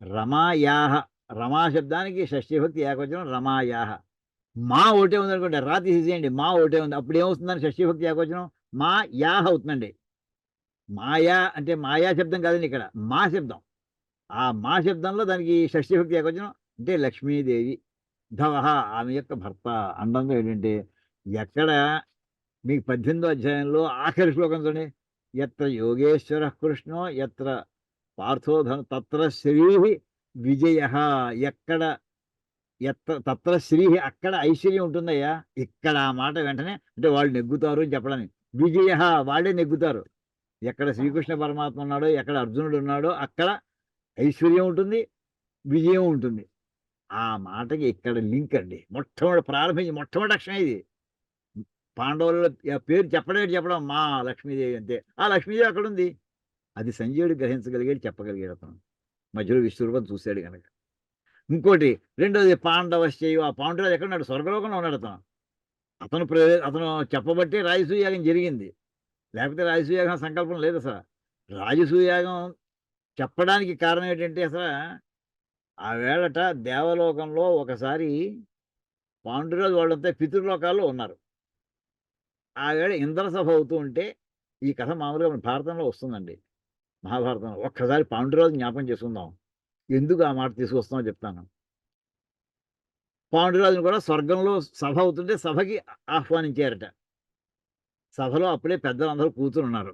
రమాయాహ. రమా శబ్దానికి షష్ఠీభక్తి ఏకవచనం రమాయాహ. మా ఒకటే ఉందనుకోండి, రా తీసేయండి, మా ఒకటే ఉంది. అప్పుడు ఏమవుతుందని షష్ఠీభక్తి ఏకవచనం మా యాహ అవుతుందండి. మాయా అంటే మాయా శబ్దం కాదండి ఇక్కడ, మా శబ్దం. ఆ మా శబ్దంలో దానికి షష్ఠీభక్తి ఏకవచనం అంటే లక్ష్మీదేవి. ధవహ ఆమె యొక్క భర్త. అండంలో ఏంటంటే ఎక్కడ మీకు 18వ అధ్యాయంలో ఆఖరి శ్లోకం చూడండి. ఎత్ర యోగేశ్వర కృష్ణో ఎత్ర పార్థోధన తత్ర శ్రీ విజయ. ఎక్కడ తత్ర శ్రీ అక్కడ ఐశ్వర్యం ఉంటుందయ్యా. ఇక్కడ ఆ మాట వెంటనే అంటే వాళ్ళు నెగ్గుతారు అని చెప్పడానికి. విజయ వాళ్ళే నెగ్గుతారు. ఎక్కడ శ్రీకృష్ణ పరమాత్మ ఉన్నాడో, ఎక్కడ అర్జునుడు ఉన్నాడో అక్కడ ఐశ్వర్యం ఉంటుంది, విజయం ఉంటుంది. ఆ మాటకి ఇక్కడ లింక్ అండి. మొట్టమొదటి అక్షరం ఇది. పాండవుల పేరు చెప్పడం మా లక్ష్మీదేవి అంతే. ఆ లక్ష్మీదేవి అక్కడ ఉంది. అది సంజయుడు గ్రహించగలిగాడు, చెప్పగలిగాడు అతను. మధ్యలో విశ్వరూపం చూశాడు కనుక. ఇంకోటి రెండోది పాండవశ్చైవ. ఆ పాండురాజు ఎక్కడున్నాడు? స్వర్గలోకంలో ఉన్నాడు అతను. అతను చెప్పబట్టే రాజసూయాగం జరిగింది. లేకపోతే రాజసూయాగం సంకల్పం లేదు అసలు. రాజసూయాగం చెప్పడానికి కారణం ఏంటంటే అసలు ఆ వేళట దేవలోకంలో ఒకసారి పాండురాజు వాళ్ళంతా పితృలోకాల్లో ఉన్నారు. ఆ వేళ ఇంద్రసభ అవుతూ ఉంటే ఈ కథ మామూలుగా మన భారతంలో వస్తుందండి. మహాభారతంలో. ఒక్కసారి పాండురాజు జ్ఞాపకం చేసుకుందాం. ఎందుకు ఆ మాట తీసుకొస్తామో చెప్తాను. పాండురాజును కూడా స్వర్గంలో సభ అవుతుంటే సభకి ఆహ్వానించారట. సభలో అప్పుడే పెద్దలందరూ కూర్చున్నారు.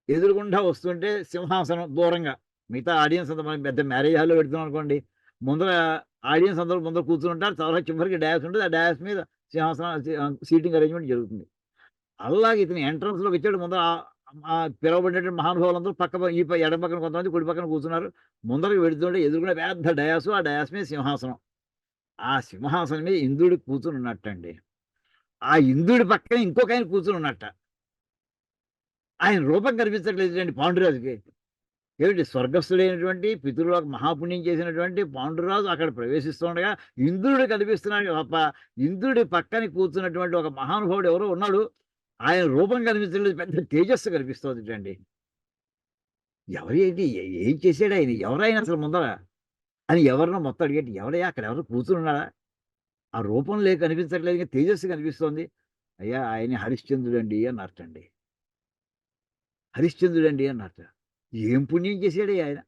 ఎదురుగుండా వస్తుంటే సింహాసనం దూరంగా. మిగతా ఆడియన్స్ అంతా మనం పెద్ద మ్యారేజ్ హాల్లో పెడుతున్నాం అనుకోండి. ముందర ఆడియన్స్ అందరూ ముందర కూర్చుని ఉంటారు. తర్వాత చివరికి డాయస్ ఉంటుంది. ఆ డాయస్ మీద సింహాసనం సీటింగ్ అరేంజ్మెంట్ జరుగుతుంది. అలాగే ఇతను ఎంట్రన్స్‌లోకి వచ్చాడు. ముందర పిలవబడినటువంటి మహానుభావులందరూ ఎడమ పక్కన కొంతమంది, కుడి పక్కన కూర్చున్నారు. ముందరకి వెడుతుంటే ఎదురుగుండా పెద్ద డయాసు. ఆ డయాస్ మీద సింహాసనం. ఆ సింహాసనం మీద ఇంద్రుడు కూర్చుని ఉన్నట్టండి. ఆ ఇంద్రుడి పక్కన ఇంకొక ఆయన కూర్చుని ఉన్నట్ట. ఆయన రూపం కనిపించట్లేదండి పాండురాజుకి. ఏమిటి స్వర్గస్థుడైనటువంటి పితృలోక మహాపుణ్యం చేసినటువంటి పాండురాజు అక్కడ ప్రవేశిస్తుండగా ఇంద్రుడు కనిపిస్తున్నాడు తప్ప ఇంద్రుడి పక్కన కూర్చున్నటువంటి ఒక మహానుభావుడు ఎవరో ఉన్నాడు. ఆయన రూపం కనిపించలేదు, పెద్ద తేజస్సు కనిపిస్తుంది అండి. ఏంటి ఏం చేశాడు ఆయన? ఎవరైనా అసలు ముందర అని ఎవరినో మొత్తం అడిగేటి. ఎవరయ్యా అక్కడ ఎవరు కూర్చుని ఉన్నాడా? ఆ రూపం కనిపించట్లేదు, తేజస్సు కనిపిస్తోంది. అయ్యా ఆయన హరిశ్చంద్రుడండి అన్నారటండి. హరిశ్చంద్రుడండి అన్నారట. ఏం పుణ్యం చేశాడయ్యా ఆయన?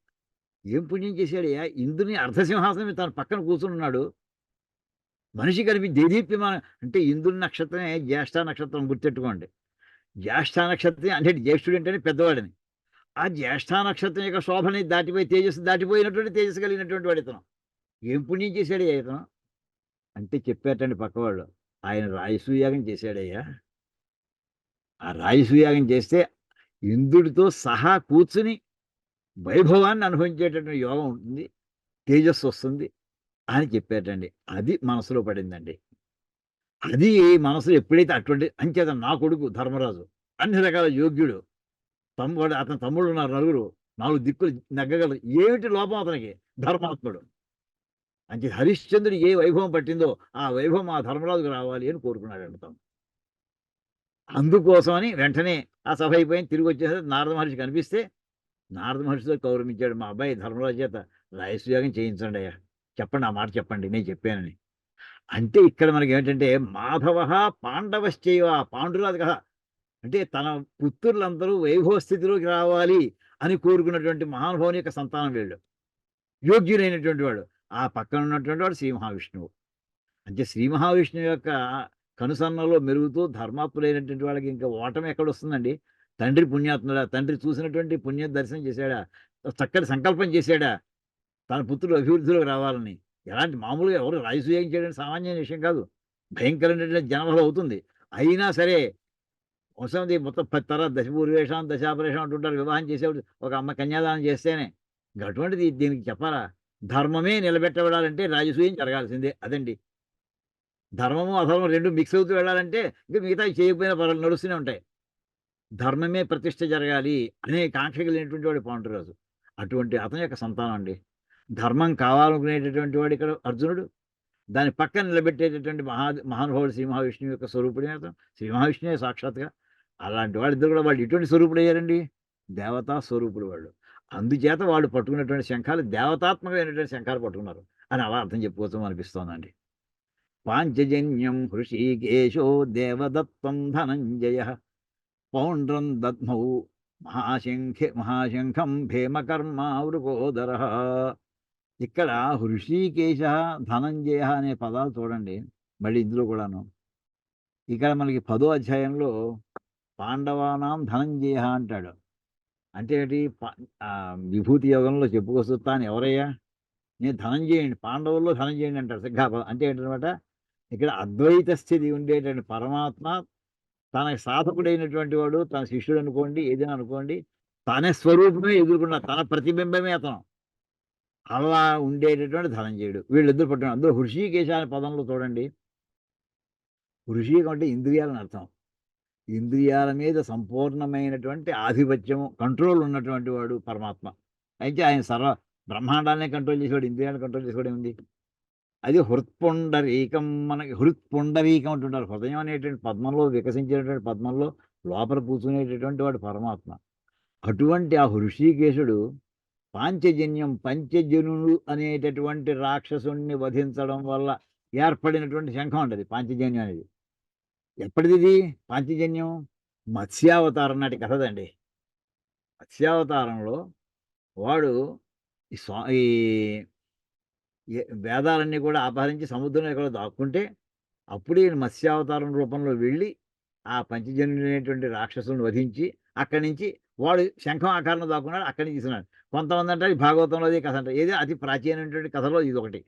ఏం పుణ్యం చేశాడయ్యా? ఇంద్రుని అర్ధసింహాసనం మీద తన పక్కన కూర్చున్నాడు. మనిషి దేదీప్యమాన అంటే ఇంద్రుని నక్షత్రమే జ్యేష్ఠ నక్షత్రం గుర్తెట్టుకోండి. జ్యేష్ఠ నక్షత్రం అంటే జ్యేష్ఠుడు అంటేనే పెద్దవాడిని. ఆ జ్యేష్ఠ నక్షత్రం యొక్క శోభని దాటిపోయి తేజస్సు దాటిపోయినటువంటి తేజస్సు కలిగినటువంటి వాడు ఇతను. ఏం పుణ్యం చేశాడయ్యా ఇతను? అంటే చెప్పారటండి పక్కవాళ్ళు. ఆయన రాజసూయాగం చేశాడయ్యా. ఆ రాజసూయాగం చేస్తే ఇంద్రుడితో సహా కూర్చుని వైభవాన్ని అనుభవించేటటువంటి యోగం ఉంటుంది, తేజస్సు వస్తుంది అని చెప్పారటండి. అది మనసులో పడిందండి. అది మనసులో ఎప్పుడైతే అటువంటి అంచేత నా కొడుకు ధర్మరాజు అన్ని రకాల యోగ్యుడు. అతని తమ్ముళ్ళు ఉన్నారు నలుగురు. 4 దిక్కులు నెగ్గగలరు. ఏమిటి లోపం అతనికి? ధర్మాత్ముడు. అంటే హరిశ్చంద్రుడు ఏ వైభవం పట్టిందో ఆ వైభవం ఆ ధర్మరాజుకు రావాలి అని కోరుకున్నాడండి తను. అందుకోసమని వెంటనే ఆ సభ అయిపోయింది. తిరిగి వచ్చేసరికి నారద మహర్షి కనిపిస్తే నారద మహర్షితో గౌరవించాడు. మా అబ్బాయి ధర్మరాజు చేత రాజసూయాగం చేయించండి అయ్యా. చెప్పండి, ఆ మాట చెప్పండి, నేను చెప్పానని. అంటే ఇక్కడ మనకి ఏంటంటే మాధవ పాండవశ్చైవ. పాండురాజు కదా అంటే తన పుత్రులందరూ వైభవ స్థితిలోకి రావాలి అని కోరుకున్నటువంటి మహానుభావుని యొక్క సంతానం వీళ్ళు. యోగ్యులైనటువంటి వాడు. ఆ పక్కన ఉన్నటువంటి వాడు శ్రీ మహావిష్ణువు. అంటే శ్రీ మహావిష్ణువు యొక్క కనుసన్నలో మెరుగుతూ ధర్మాత్ములైనటువంటి వాళ్ళకి ఇంకా ఓటమి ఎక్కడొస్తుందండి? తండ్రి పుణ్యాత్ముడా, తండ్రి చూసినటువంటి పుణ్య దర్శనం చేశాడా? చక్కటి సంకల్పం చేశాడా? తన పుత్రుడు అభివృద్ధిలోకి రావాలని. ఎలాంటి మామూలుగా ఎవరు రాజసూయం చేయడం సామాన్యమైన విషయం కాదు. భయంకరమైనటువంటి జనవహ అవుతుంది. అయినా సరే వంశంది మొత్తం 10 తరాలు దశపూర్వేషాం, దశాపరేషం అంటుంటారు. వివాహం చేసేవాడు ఒక అమ్మ కన్యాదానం చేస్తేనే. ఇంక అటువంటిది దీనికి చెప్పాలా? ధర్మమే నిలబెట్టబడాలంటే రాజసూయం జరగాల్సిందే. అదండి. ధర్మము, అధర్మం 2 మిక్స్ అవుతూ వెళ్ళాలంటే ఇంక మిగతావి చేయకపోయినా పర్వాలేదు నడుస్తూనే ఉంటాయి. ధర్మమే ప్రతిష్ఠ జరగాలి అనే కాంక్ష కలిగినటువంటి వాడు పాండురాజు. అటువంటి అతని యొక్క సంతానం అండి. ధర్మం కావాలనుకునేటటువంటి వాడు ఇక్కడ అర్జునుడు. దాని పక్కన నిలబెట్టేటటువంటి మహానుభావుడు శ్రీ మహావిష్ణువు యొక్క స్వరూపుడే అతను. శ్రీ మహావిష్ణువే సాక్షాత్‌గా. అలాంటి వాళ్ళిద్దరు కూడా వాళ్ళు ఎటువంటి స్వరూపుడయ్యారండి? దేవతా స్వరూపులు వాళ్ళు. అందుచేత వాళ్ళు పట్టుకున్నటువంటి శంఖాలు దేవతాత్మకమైనటువంటి శంఖాలు పట్టుకున్నారు అని అలా అర్థం చెప్పుకోవచ్చు అనిపిస్తోందండి. పాంచజన్యం హృషీకేశో దేవదత్తం ధనంజయః పౌండ్రం దద్మౌ మహాశంఖం భీమకర్మా వృకోదరః. ఇక్కడ హృషీకేశ, ధనంజయ అనే పదాలు చూడండి. మళ్ళీ ఇందులో కూడాను. ఇక్కడ మనకి 10వ అధ్యాయంలో పాండవానాం ధనంజయ అంటాడు. అంటే ఏంటి? విభూతి యోగంలో చెప్పుకొస్తూ తాను ఎవరయ్యా? నేను ధనంజయుడిని. పాండవుల్లో ధనంజయుడిని అంటాడు. అంటే ఏంటనమాట? ఇక్కడ అద్వైత స్థితి ఉండేటువంటి పరమాత్మ తనకి సాధకుడైనటువంటి వాడు, తన శిష్యుడు అనుకోండి, ఏదైనా అనుకోండి, తన స్వరూపమే ఎదుర్కొన్న తన ప్రతిబింబమే అతను. అలా ఉండేటటువంటి ధనంజయుడు. వీళ్ళిద్దరు పట్టుకున్నారు. అందులో హృషీకేశ అనే పదంలో చూడండి. హృషీకం అంటే ఇంద్రియాలని అర్థం. ఇంద్రియాల మీద సంపూర్ణమైనటువంటి ఆధిపత్యము, కంట్రోల్ ఉన్నటువంటి వాడు పరమాత్మ. అయితే ఆయన బ్రహ్మాండాన్ని కంట్రోల్ చేసేవాడు, ఇంద్రియాలను కంట్రోల్ చేసేవాడు ఏముంది? అది హృత్పుండరీకం. మనకి హృత్పుండరీకం అంటుంటారు. హృదయం అనేటువంటి పద్మంలో వికసించేటువంటి పద్మంలో లోపల కూర్చునేటటువంటి వాడు పరమాత్మ. అటువంటి ఆ హృషీకేశుడు పాంచజన్యం, పంచజనుడు అనేటటువంటి రాక్షసుణ్ణి వధించడం వల్ల ఏర్పడినటువంటి శంఖం అంటది పాంచజన్యం అనేది. ఎప్పటిది పాంచజన్యం? మత్స్యావతారం నాటి కథదండి. మత్స్యావతారంలో వాడు ఈ వేదాలన్నీ కూడా అపహరించి సముద్రంలో ఎక్కడో దాక్కుంటే అప్పుడు ఈయన మత్స్యావతారం రూపంలో వెళ్ళి ఆ పంచజన్యుడైనటువంటి రాక్షసులను వధించి అక్కడి నుంచి వాడు శంఖం ఆకారంలో దాక్కున్నాడు. అక్కడి నుంచి తీసుకున్నాడు. కొంతమంది అంటారు భాగవతంలో అదే కథ అంటారు. ఏదో అతి ప్రాచీనమైనటువంటి కథలో ఇదొకటి.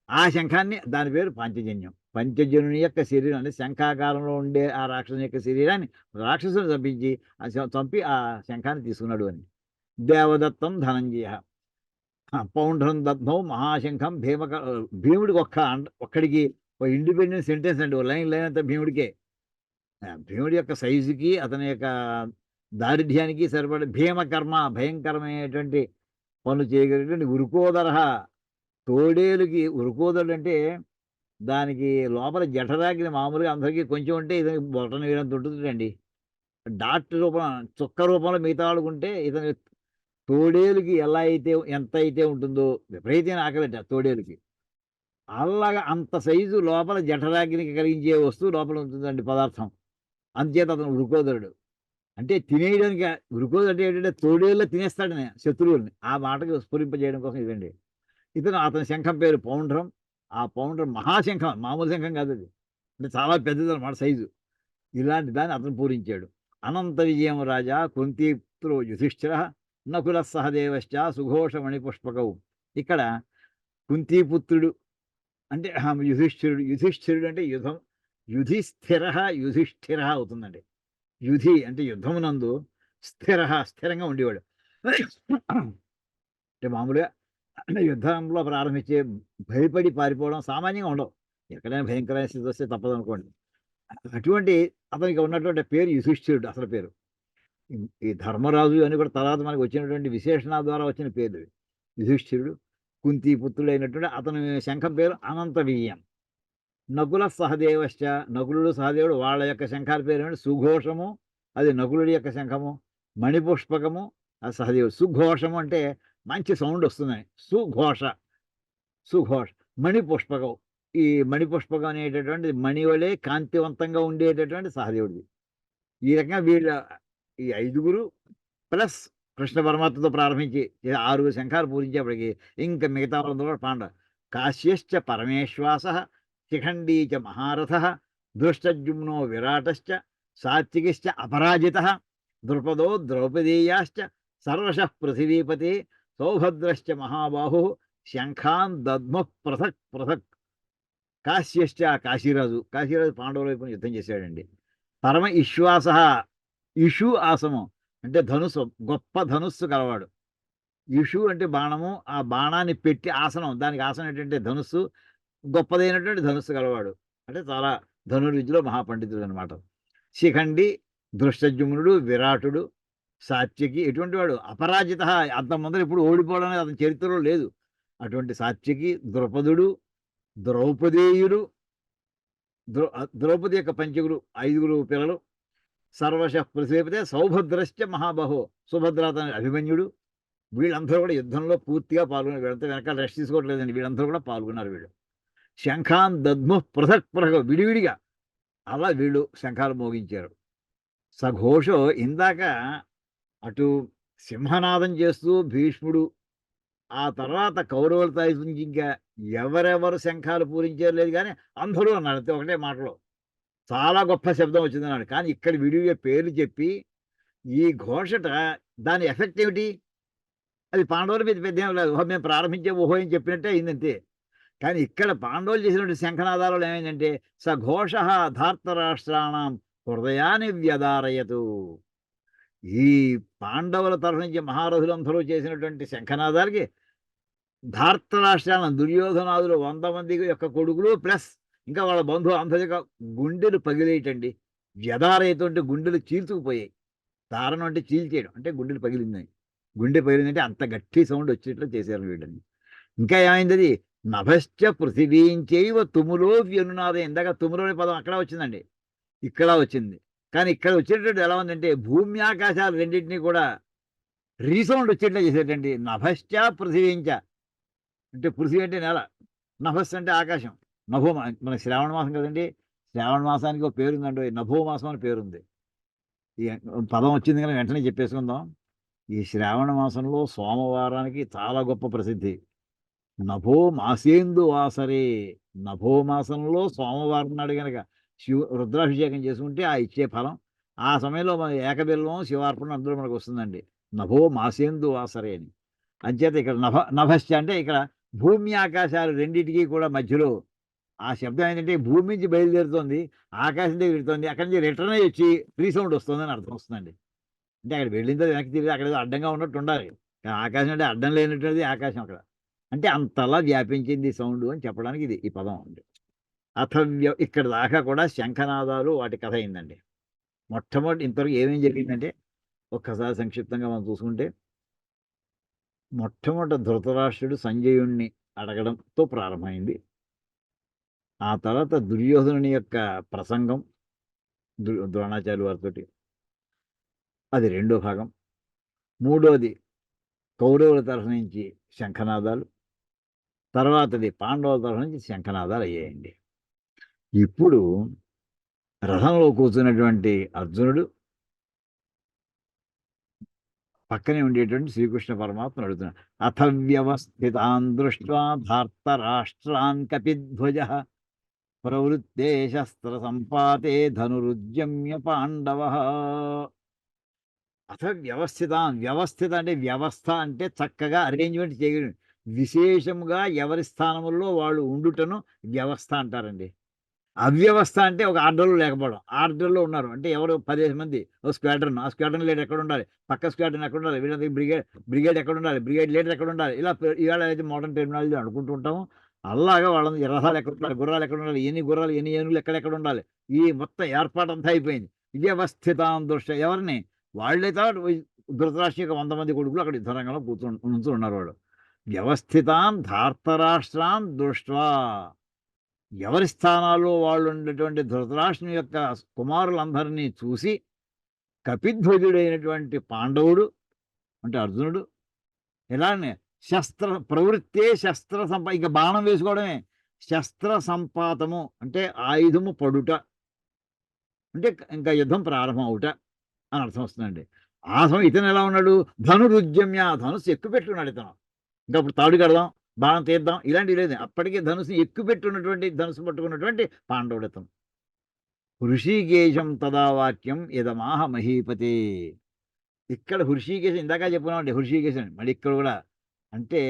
ఆ శంఖాన్ని దాని పేరు పాంచజన్యం. పంచజనుని యొక్క శరీరం అంటే శంఖాకారంలో ఉండే ఆ రాక్షసుని యొక్క శరీరాన్ని రాక్షసుని చంపించి చంపి ఆ శంఖాన్ని తీసుకున్నాడు అని. దేవదత్తం ధనంజయ పౌండ్రం దద్మౌ మహాశంఖం భీముడికి ఒక్కడికి ఇండిపెండెంట్ సెంటెన్స్ అండి. లైన్ అంతా భీముడికే. భీముడి యొక్క సైజుకి అతని యొక్క దారిఢ్యానికి సరిపడే భీమకర్మ భయంకరమైనటువంటి పనులు చేయగలిగినటువంటి ఉరుకోదర. తోడేలుకి ఉరుకోదరుడు అంటే దానికి లోపల జఠరాగ్ని మామూలుగా అందరికీ కొంచెం ఉంటే ఇతనికి బొటన వేలంత ఉంటుందండి. డాట్ రూపం చుక్క రూపంలో మిగతా వాళ్ళకుంటే ఇతని తోడేలుకి ఎంత అయితే ఉంటుందో విపరీతమైన ఆకలిట తోడేలుకి. అలాగా అంత సైజు లోపల జఠరాగ్నికి కలిగించే వస్తువు లోపల ఉంటుందండి పదార్థం. అందుచేత అతను వృకోదరుడు. అంటే తినేయడానికి వృకోదరుడు అంటే ఏంటంటే తోడేళ్ళ తినేస్తాడని శత్రువుల్ని. ఆ మాటకి స్ఫురింపజేయడం కోసం ఇదండి. అతని శంఖం పేరు పౌండ్రం. ఆ పౌండ్రం మహాశంఖం, మామూలు శంఖం కాదు అది. అంటే చాలా పెద్దదన్నమాట సైజు. ఇలాంటి దాన్ని అతను పూరించాడు. అనంత విజయం రాజా కుంతీపుత్రో యుధిష్ఠిర నకుల సహదేవశ్చ సుఘోష మణిపుష్పకౌ. ఇక్కడ కుంతీపుత్రుడు అంటే యుధిష్ఠిరుడు అంటే యుధం. యుధిష్ఠిర అవుతుందండి. యుధి అంటే యుద్ధమునందు, స్థిరంగా ఉండేవాడు. అంటే మామూలుగా యుద్ధంలో ప్రారంభించే భయపడి పారిపోవడం సామాన్యంగా ఉండవు. ఎక్కడైనా భయంకరమైన స్థితి వస్తే తప్పదనుకోండి. అటువంటి అతనికి ఉన్నటువంటి పేరు యుధిష్ఠిరుడు అసలు పేరు. ఈ ధర్మరాజు అని కూడా తర్వాత మనకు వచ్చినటువంటి విశేషణాల ద్వారా వచ్చిన పేరు యుధిష్ఠిరుడు. కుంతి పుత్రుడు అయినటువంటి అతని శంఖం పేరు అనంత వీర్యం. నకుల సహదేవశ్చ, నకులుడు సహదేవుడు వాళ్ళ యొక్క శంఖాల పేరు ఏమిటి? సుఘోషము, అది నకులుడి యొక్క శంఖము. మణిపుష్పకము, అది సహదేవుడు. సుఘోషము అంటే మంచి సౌండ్ వస్తుందని సుఘోష. మణిపుష్పకం, ఈ మణిపుష్పకం అనేటటువంటిది మణి వలె కాంతివంతంగా ఉండేటటువంటి సహదేవుడిది. ఈ రకంగా ఈ 5గురు ప్లస్ కృష్ణ పరమాత్మతో ప్రారంభించి 6 శంఖాలు పూరించేప్పటికి ఇంకా మిగతా వాళ్ళందరూ కూడా పాండవ. కాశ్యశ్చ పరమేశ్వాస శిఖండీ చ మహారథః దృష్టజుమ్నో విరాటశ్చ సాత్వికిశ్చ అపరాజితః ద్రుపదో ద్రౌపదీయాశ్చ సర్వశః పృథివీపతే సౌభద్రశ్చ మహాబాహుః శంఖాన్ దద్ముః పృథక్ పృథక్ కాశ్యశ్చ కాశీరాజు పాండవుల వైపు యుద్ధం చేశాడండి. పరమ ఇశ్వాస ఇషు ఆసము అంటే ధనుస్సు, గొప్ప ధనుస్సు కలవాడు. ఇషు అంటే బాణము, ఆ బాణాన్ని పెట్టి ఆసనం, దానికి ఆసనం ఏంటంటే ధనుస్సు, గొప్పదైనటువంటి ధనుస్సు కలవాడు అంటే చాలా ధనుర్విద్యలో మహాపండితుడు అనమాట. శిఖండి దృష్టజుమ్నుడు, విరాటుడు, సాత్యకి ఎటువంటి వాడు అపరాజిత, అంతమంది ఎప్పుడు ఓడిపోవడం అనేది అతని చరిత్రలో లేదు. అటువంటి సాత్యకి, ద్రుపదుడు, ద్రౌపదేయుడు, ద్రౌపది యొక్క పంచగురు 5 పిల్లలు, సర్వశః పృథివీపతే సౌభద్రశ్చ మహాబాహో, సుభద్ర తన అభిమన్యుడు, వీళ్ళందరూ కూడా యుద్ధంలో పూర్తిగా పాల్గొన్నారు. వీళ్ళంతా వెనకాల రెస్ట్ తీసుకోవట్లేదండి, వీళ్ళందరూ కూడా పాల్గొన్నారు. వీళ్ళు శంఖాన్ దద్ముః పృథక్ పృథక్, విడివిడిగా అలా వీళ్ళు శంఖాలు మోగించారు. సఘోషో ఇందాక అటు సింహనాదం చేస్తూ భీష్ముడు, ఆ తర్వాత కౌరవుల తరఫు నుంచి ఇంకా ఎవరెవరు శంఖాలు పూరించారు లేదు, కానీ అందరూ అన్నారు అంతే ఒకటే మాటలో. చాలా గొప్ప శబ్దం వచ్చిందన్నాడు. కానీ ఇక్కడ విడిగా పేర్లు చెప్పి ఈ ఘోషట దాని ఎఫెక్ట్ ఏమిటి, అది పాండవుల మీద పెద్ద ఏం లేదు, మేము ప్రారంభించే ఊహో అని చెప్పినట్టే అయిందంతే. కానీ ఇక్కడ పాండవులు చేసినటువంటి శంఖనాదాలలో ఏమైందంటే సఘోష ధార్తరాష్ట్రాణం హృదయాన్ని వ్యదారయతు. ఈ పాండవుల తరఫు నుంచి మహారథులందరూ చేసినటువంటి శంఖనాదాలకి ధార్తరాష్ట్రాలను, దుర్యోధనాదులు 100 మంది యొక్క కొడుకులు ప్లస్ ఇంకా వాళ్ళ బంధువు అందరి యొక్క గుండెలు పగిలేయటండి. వ్యదారయతు అంటే గుండెలు చీల్చుకుపోయాయి. దారుణం అంటే చీల్చేయడం అంటే గుండెలు పగిలిందని. గుండె పగిలిందంటే అంత గట్టి సౌండ్ వచ్చేట్లు చేశారు వీళ్ళని. ఇంకా ఏమైంది, అది నభశ్చ పృథివీంచైవ తుములో వ్యనునాదం. ఇందాక తుములోని పదం అక్కడ వచ్చిందండి, ఇక్కడ వచ్చింది. కానీ ఇక్కడ వచ్చేటట్టు ఎలా ఉందంటే భూమి ఆకాశాలు రెండింటినీ కూడా రీసౌండ్ వచ్చేట్లా చేసేటండి. నభశ్చ పృథివీంచ అంటే పృథివీ అంటే నేల, నభస్ అంటే ఆకాశం. నభో మన శ్రావణ మాసం కదండి, శ్రావణ మాసానికి ఒక పేరుందండి, నభో మాసం అని పేరుంది. ఈ పదం వచ్చింది కానీ వెంటనే చెప్పేసుకుందాం. ఈ శ్రావణ మాసంలో సోమవారానికి చాలా గొప్ప ప్రసిద్ధి. నభో మాసేందు వాసరే, నభో మాసంలో సోమవారం నాడు కనుక రుద్రాభిషేకం చేసుకుంటే ఆ ఇచ్చే ఫలం, ఆ సమయంలో మన ఏకబిల్వం శివార్పణ అందులో మనకు వస్తుందండి. నభో మాసేందు వాసరే అని. అంచేత ఇక్కడ నభశ్చ అంటే ఇక్కడ భూమి ఆకాశాలు రెండింటికి కూడా మధ్యలో ఆ శబ్దం ఏంటంటే భూమి నుంచి బయలుదేరుతోంది, ఆకాశం దగ్గర వెళ్తుంది, అక్కడి నుంచి రిటర్న్ అయ్యి వచ్చి రీసౌండ్ వస్తుందని అర్థం వస్తుందండి. అంటే అక్కడ వెళ్ళిందో వెనక్కి తిరిగి అక్కడ అడ్డంగా ఉన్నట్టు ఉండాలి, కానీ ఆకాశం అంటే అడ్డం లేనటువంటిది ఆకాశం అక్కడ. అంటే అంతలా వ్యాపించింది సౌండ్ అని చెప్పడానికి ఇది ఈ పదం అండి. ఇక్కడ దాకా కూడా శంఖనాదాలు వాటి కథ అయిందండి. మొట్టమొదటి ఇంతవరకు ఏమేం జరిగిందంటే ఒక్కసారి సంక్షిప్తంగా మనం చూసుకుంటే, మొట్టమొదటి ధృతరాష్ట్రుడు సంజయుణ్ణి అడగడంతో ప్రారంభమైంది. ఆ తర్వాత దుర్యోధనుని యొక్క ప్రసంగం ద్రోణాచార్య వారితోటి, అది 2వ భాగం. 3వది కౌరవుల తరఫు నుంచి శంఖనాదాలు, తర్వాతది పాండవుల తరఫు నుంచి శంఖనాదాలు అయ్యాయండి. ఇప్పుడు రథంలో కూర్చున్నటువంటి అర్జునుడు పక్కనే ఉండేటువంటి శ్రీకృష్ణ పరమాత్మను అడుగుతున్నాడు. అథ వ్యవస్థితాన్ దృష్ట్వా ధార్తరాష్ట్రాన్ కపిధ్వజ ప్రవృత్తే శస్త్ర సంపాతే ధనురుద్యమ్య పాండవ. అథ వ్యవస్థితాన్, వ్యవస్థిత అంటే వ్యవస్థ అంటే చక్కగా అరేంజ్మెంట్ చేయడం, విశేషంగా ఎవరి స్థానంలో వాళ్ళు ఉండుటను వ్యవస్థ అంటారండి. అవ్యవస్థ అంటే ఒక ఆర్డర్లో లేకపోవడం. ఆర్డర్లో ఉన్నారు అంటే ఎవరు 15 మంది ఒక స్క్వాడ్రన్, ఆ స్క్వాడ్రన్ లీడర్ ఎక్కడ ఉండాలి, పక్క స్క్వాడ్రన్ ఎక్కడ ఉండాలి, వీళ్ళకి బ్రిగేడ్ ఎక్కడ ఉండాలి, బ్రిగేడ్ లీడర్ ఎక్కడ ఉండాలి, ఇలా ఇవాళ అయితే మోడర్న్ టెర్మినాలజీ అనుకుంటూ ఉంటాము. అలాగా వాళ్ళని రథాలు ఎక్కడ ఉండాలి, గుర్రాలు ఎక్కడ ఉండాలి, ఎన్ని గుర్రాలు ఎన్ని ఏనుగులు ఎక్కడెక్కడ ఉండాలి, ఈ మొత్తం ఏర్పాటు అంతా అయిపోయింది. వ్యవస్థితాం దృష్ట్యా ఎవరిని వాళ్ళైతే ధృతరాష్ట్ర 100 మంది కొడుకులు అక్కడ యుద్ధరంగంలో కూర్చొని ఉన్నారు. వాళ్ళు వ్యవస్థితాన్ ధార్తరాష్ట్రాన్ దృష్ట్వా, ఎవరి స్థానాల్లో వాళ్ళు ఉండేటువంటి ధృతరాష్ట్రుని యొక్క కుమారులందరినీ చూసి కపిధ్వజుడైనటువంటి పాండవుడు అంటే అర్జునుడు ఇలానే శస్త్ర ప్రవృత్తే శస్త్ర ఇంకా బాణం వేసుకోవడమే, శస్త్ర సంపాతము అంటే ఆయుధము పడుట అంటే ఇంకా యుద్ధం ప్రారంభం అవుట అని అర్థం వస్తుందండి. ఆ సమయం ఇతను ఎలా ఉన్నాడు, ధనురుద్యమ్య, ధనుస్సు ఎక్కువ పెట్టుకున్నాడు ఇతను. ఇంకా అప్పుడు తాడు కడదాం, బాణం తీద్దాం ఇలాంటివి లేదు. అప్పటికే ధనుసుని ఎక్కుపెట్టున్నటువంటి ధనుసు పట్టుకున్నటువంటి పాండవుడితం. హృషీకేశం తదా వాక్యం యదమాహ మహీపతే. ఇక్కడ హృషీకేశం ఇందాక చెప్పుకున్నామండి, హృషీకేశం మళ్ళీ ఇక్కడ కూడా అంటే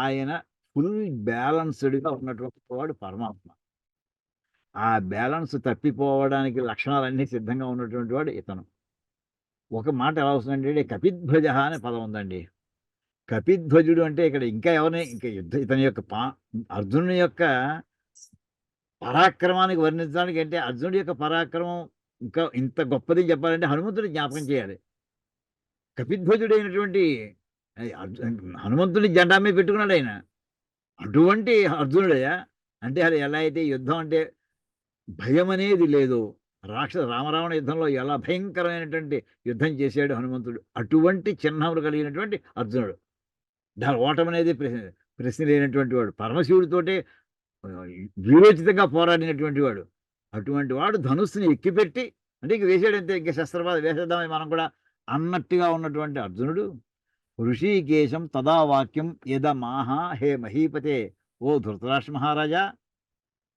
ఆయన ఫుల్ బ్యాలన్స్డ్గా ఉన్నటువంటి వాడు పరమాత్మ. ఆ బ్యాలెన్స్ తప్పిపోవడానికి లక్షణాలన్నీ సిద్ధంగా ఉన్నటువంటి వాడు ఇతను. ఒక మాట ఎలా వస్తుందంటే కపిధ్వజ అనే పదం ఉందండి. కపిధ్వజుడు అంటే ఇక్కడ ఇంకా ఎవరిని ఇంకా ఇతని యొక్క అర్జునుని యొక్క పరాక్రమానికి వర్ణించడానికి అంటే అర్జునుడి యొక్క పరాక్రమం ఇంకా ఇంత గొప్పది చెప్పాలంటే హనుమంతుడి జ్ఞాపకం చేయాలి. కపిధ్వజుడైనటువంటి హనుమంతుడి జెండా మీద పెట్టుకున్నాడు ఆయన. అటువంటి అర్జునుడయ్యా అంటే అది ఎలా అయితే యుద్ధం అంటే భయం అనేది లేదు. రామరావణ యుద్ధంలో ఎలా భయంకరమైనటువంటి యుద్ధం చేశాడు హనుమంతుడు. అటువంటి చిహ్నములు కలిగినటువంటి అర్జునుడు. దాని ఓటమి అనేది ప్రశ్న లేనటువంటి వాడు. పరమశివుడితోటే వీరోచితంగా పోరాడినటువంటి వాడు. అటువంటి వాడు ధనుస్సుని ఎక్కిపెట్టి అంటే ఇంక వేసాడంతే, ఇంక శస్త్రపాద వేసేద్దామని మనం కూడా అన్నట్టుగా ఉన్నటువంటి అర్జునుడు హృషీకేశం తదా వాక్యం యదమాహ హే మహీపతే, ఓ ధృతరాష్ట్ర మహారాజా.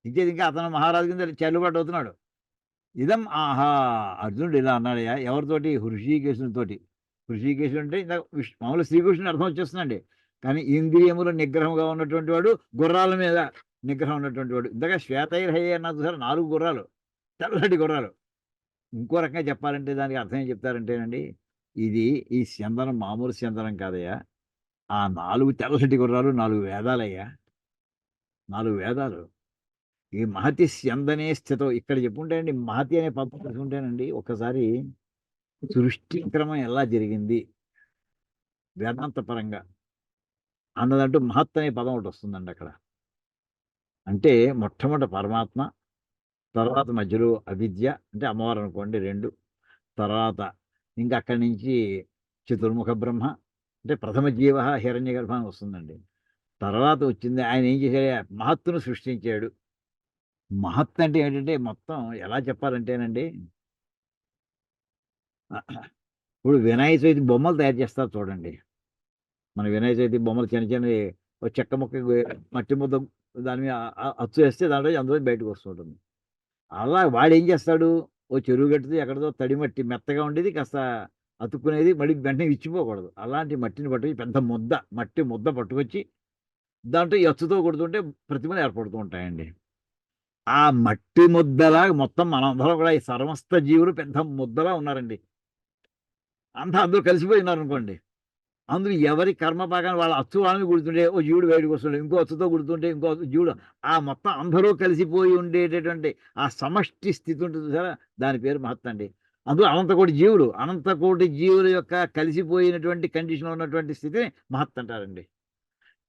ఇంకేది ఇంకా అతను మహారాజు కింద చెల్లుబాటు అవుతున్నాడు. ఇదం ఆహా, అర్జునుడు ఇలా అన్నాడయ్యా ఎవరితోటి? హృషీకేశునితోటి. హృషీకేశుడు అంటే ఇంకా మామూలు శ్రీకృష్ణుడు అర్థం వచ్చేస్తుందండి. కానీ ఇంద్రియముల నిగ్రహంగా ఉన్నటువంటి వాడు, గుర్రాల మీద నిగ్రహం ఉన్నటువంటి వాడు. ఇంతగా శ్వేతైర్హయ్య అన్న చూసారు, 4 గుర్రాలు, తెల్లటి గుర్రాలు. ఇంకో రకంగా చెప్పాలంటే దానికి అర్థం ఏం చెప్తారంటేనండి, ఇది ఈ స్యందనం మామూలు స్యందనం కాదయ్యా. ఆ 4 తెల్లటి గుర్రాలు 4 వేదాలయ్యా, 4 వేదాలు. ఈ మహతి స్యందనే స్థితం ఇక్కడ చెప్పుంటాయండి. మహతి అనే పదం తెలుసుకుంటేనండి ఒక్కసారి సృష్టి క్రమం ఎలా జరిగింది వేదాంత పరంగా అన్నదంటూ మహత్ అనే పదం ఒకటి వస్తుందండి అక్కడ. అంటే మొట్టమొదటి పరమాత్మ, తర్వాత మధ్యలో అవిద్య అంటే అమ్మవారు అనుకోండి 2, తర్వాత ఇంకా అక్కడి నుంచి చతుర్ముఖ బ్రహ్మ అంటే ప్రథమ జీవ హిరణ్య గర్భ అని వస్తుందండి. తర్వాత వచ్చింది ఆయన ఏం చేశాడు? మహత్తును సృష్టించాడు. మహత్ అంటే ఏంటంటే మొత్తం ఎలా చెప్పాలంటేనండి, ఇప్పుడు వినాయక చవితి బొమ్మలు తయారు చేస్తారు చూడండి. మన వినాయక చవితి బొమ్మలు చిన్న చిన్నవి చెక్క ముక్క మట్టి ముద్ద దాని మీద అచ్చు వేస్తే దాంట్లో అందులో బయటకు వస్తుంటుంది. అలా వాడు ఏం చేస్తాడు? ఓ చెరువు గట్టుతో ఎక్కడితో తడి మట్టి మెత్తగా ఉండేది కాస్త అతుక్కునేది, మళ్ళీ వెంటనే ఇచ్చిపోకూడదు. అలాంటి మట్టిని పట్టుకొచ్చి పెద్ద ముద్ద మట్టి ముద్ద పట్టుకొచ్చి దాంట్లో ఎచ్చుతో కొడుతుంటే ప్రతిమలు ఏర్పడుతూ ఉంటాయండి. ఆ మట్టి ముద్దలాగా మొత్తం మనందరం కూడా ఈ సమస్త జీవులు పెద్ద ముద్దలా ఉన్నారండి. అంతా అందరూ కలిసిపోయి ఉన్నారనుకోండి. అందులో ఎవరి కర్మభాగాన్ని వాళ్ళ అచ్చు వాళ్ళని గుర్తుంటే ఓ జీవుడు బయటకు వస్తుండే, ఇంకో అచ్చుతో గుర్తుంటే ఇంకో జీవుడు, ఆ మొత్తం అందరూ కలిసిపోయి ఉండేటటువంటి ఆ సమష్టి స్థితి ఉంటుంది చూసారా, దాని పేరు మహత్ అండి. అందులో అనంతకోటి జీవులు, అనంతకోటి జీవుల యొక్క కలిసిపోయినటువంటి కండిషన్లో ఉన్నటువంటి స్థితిని మహత్ అంటారండి.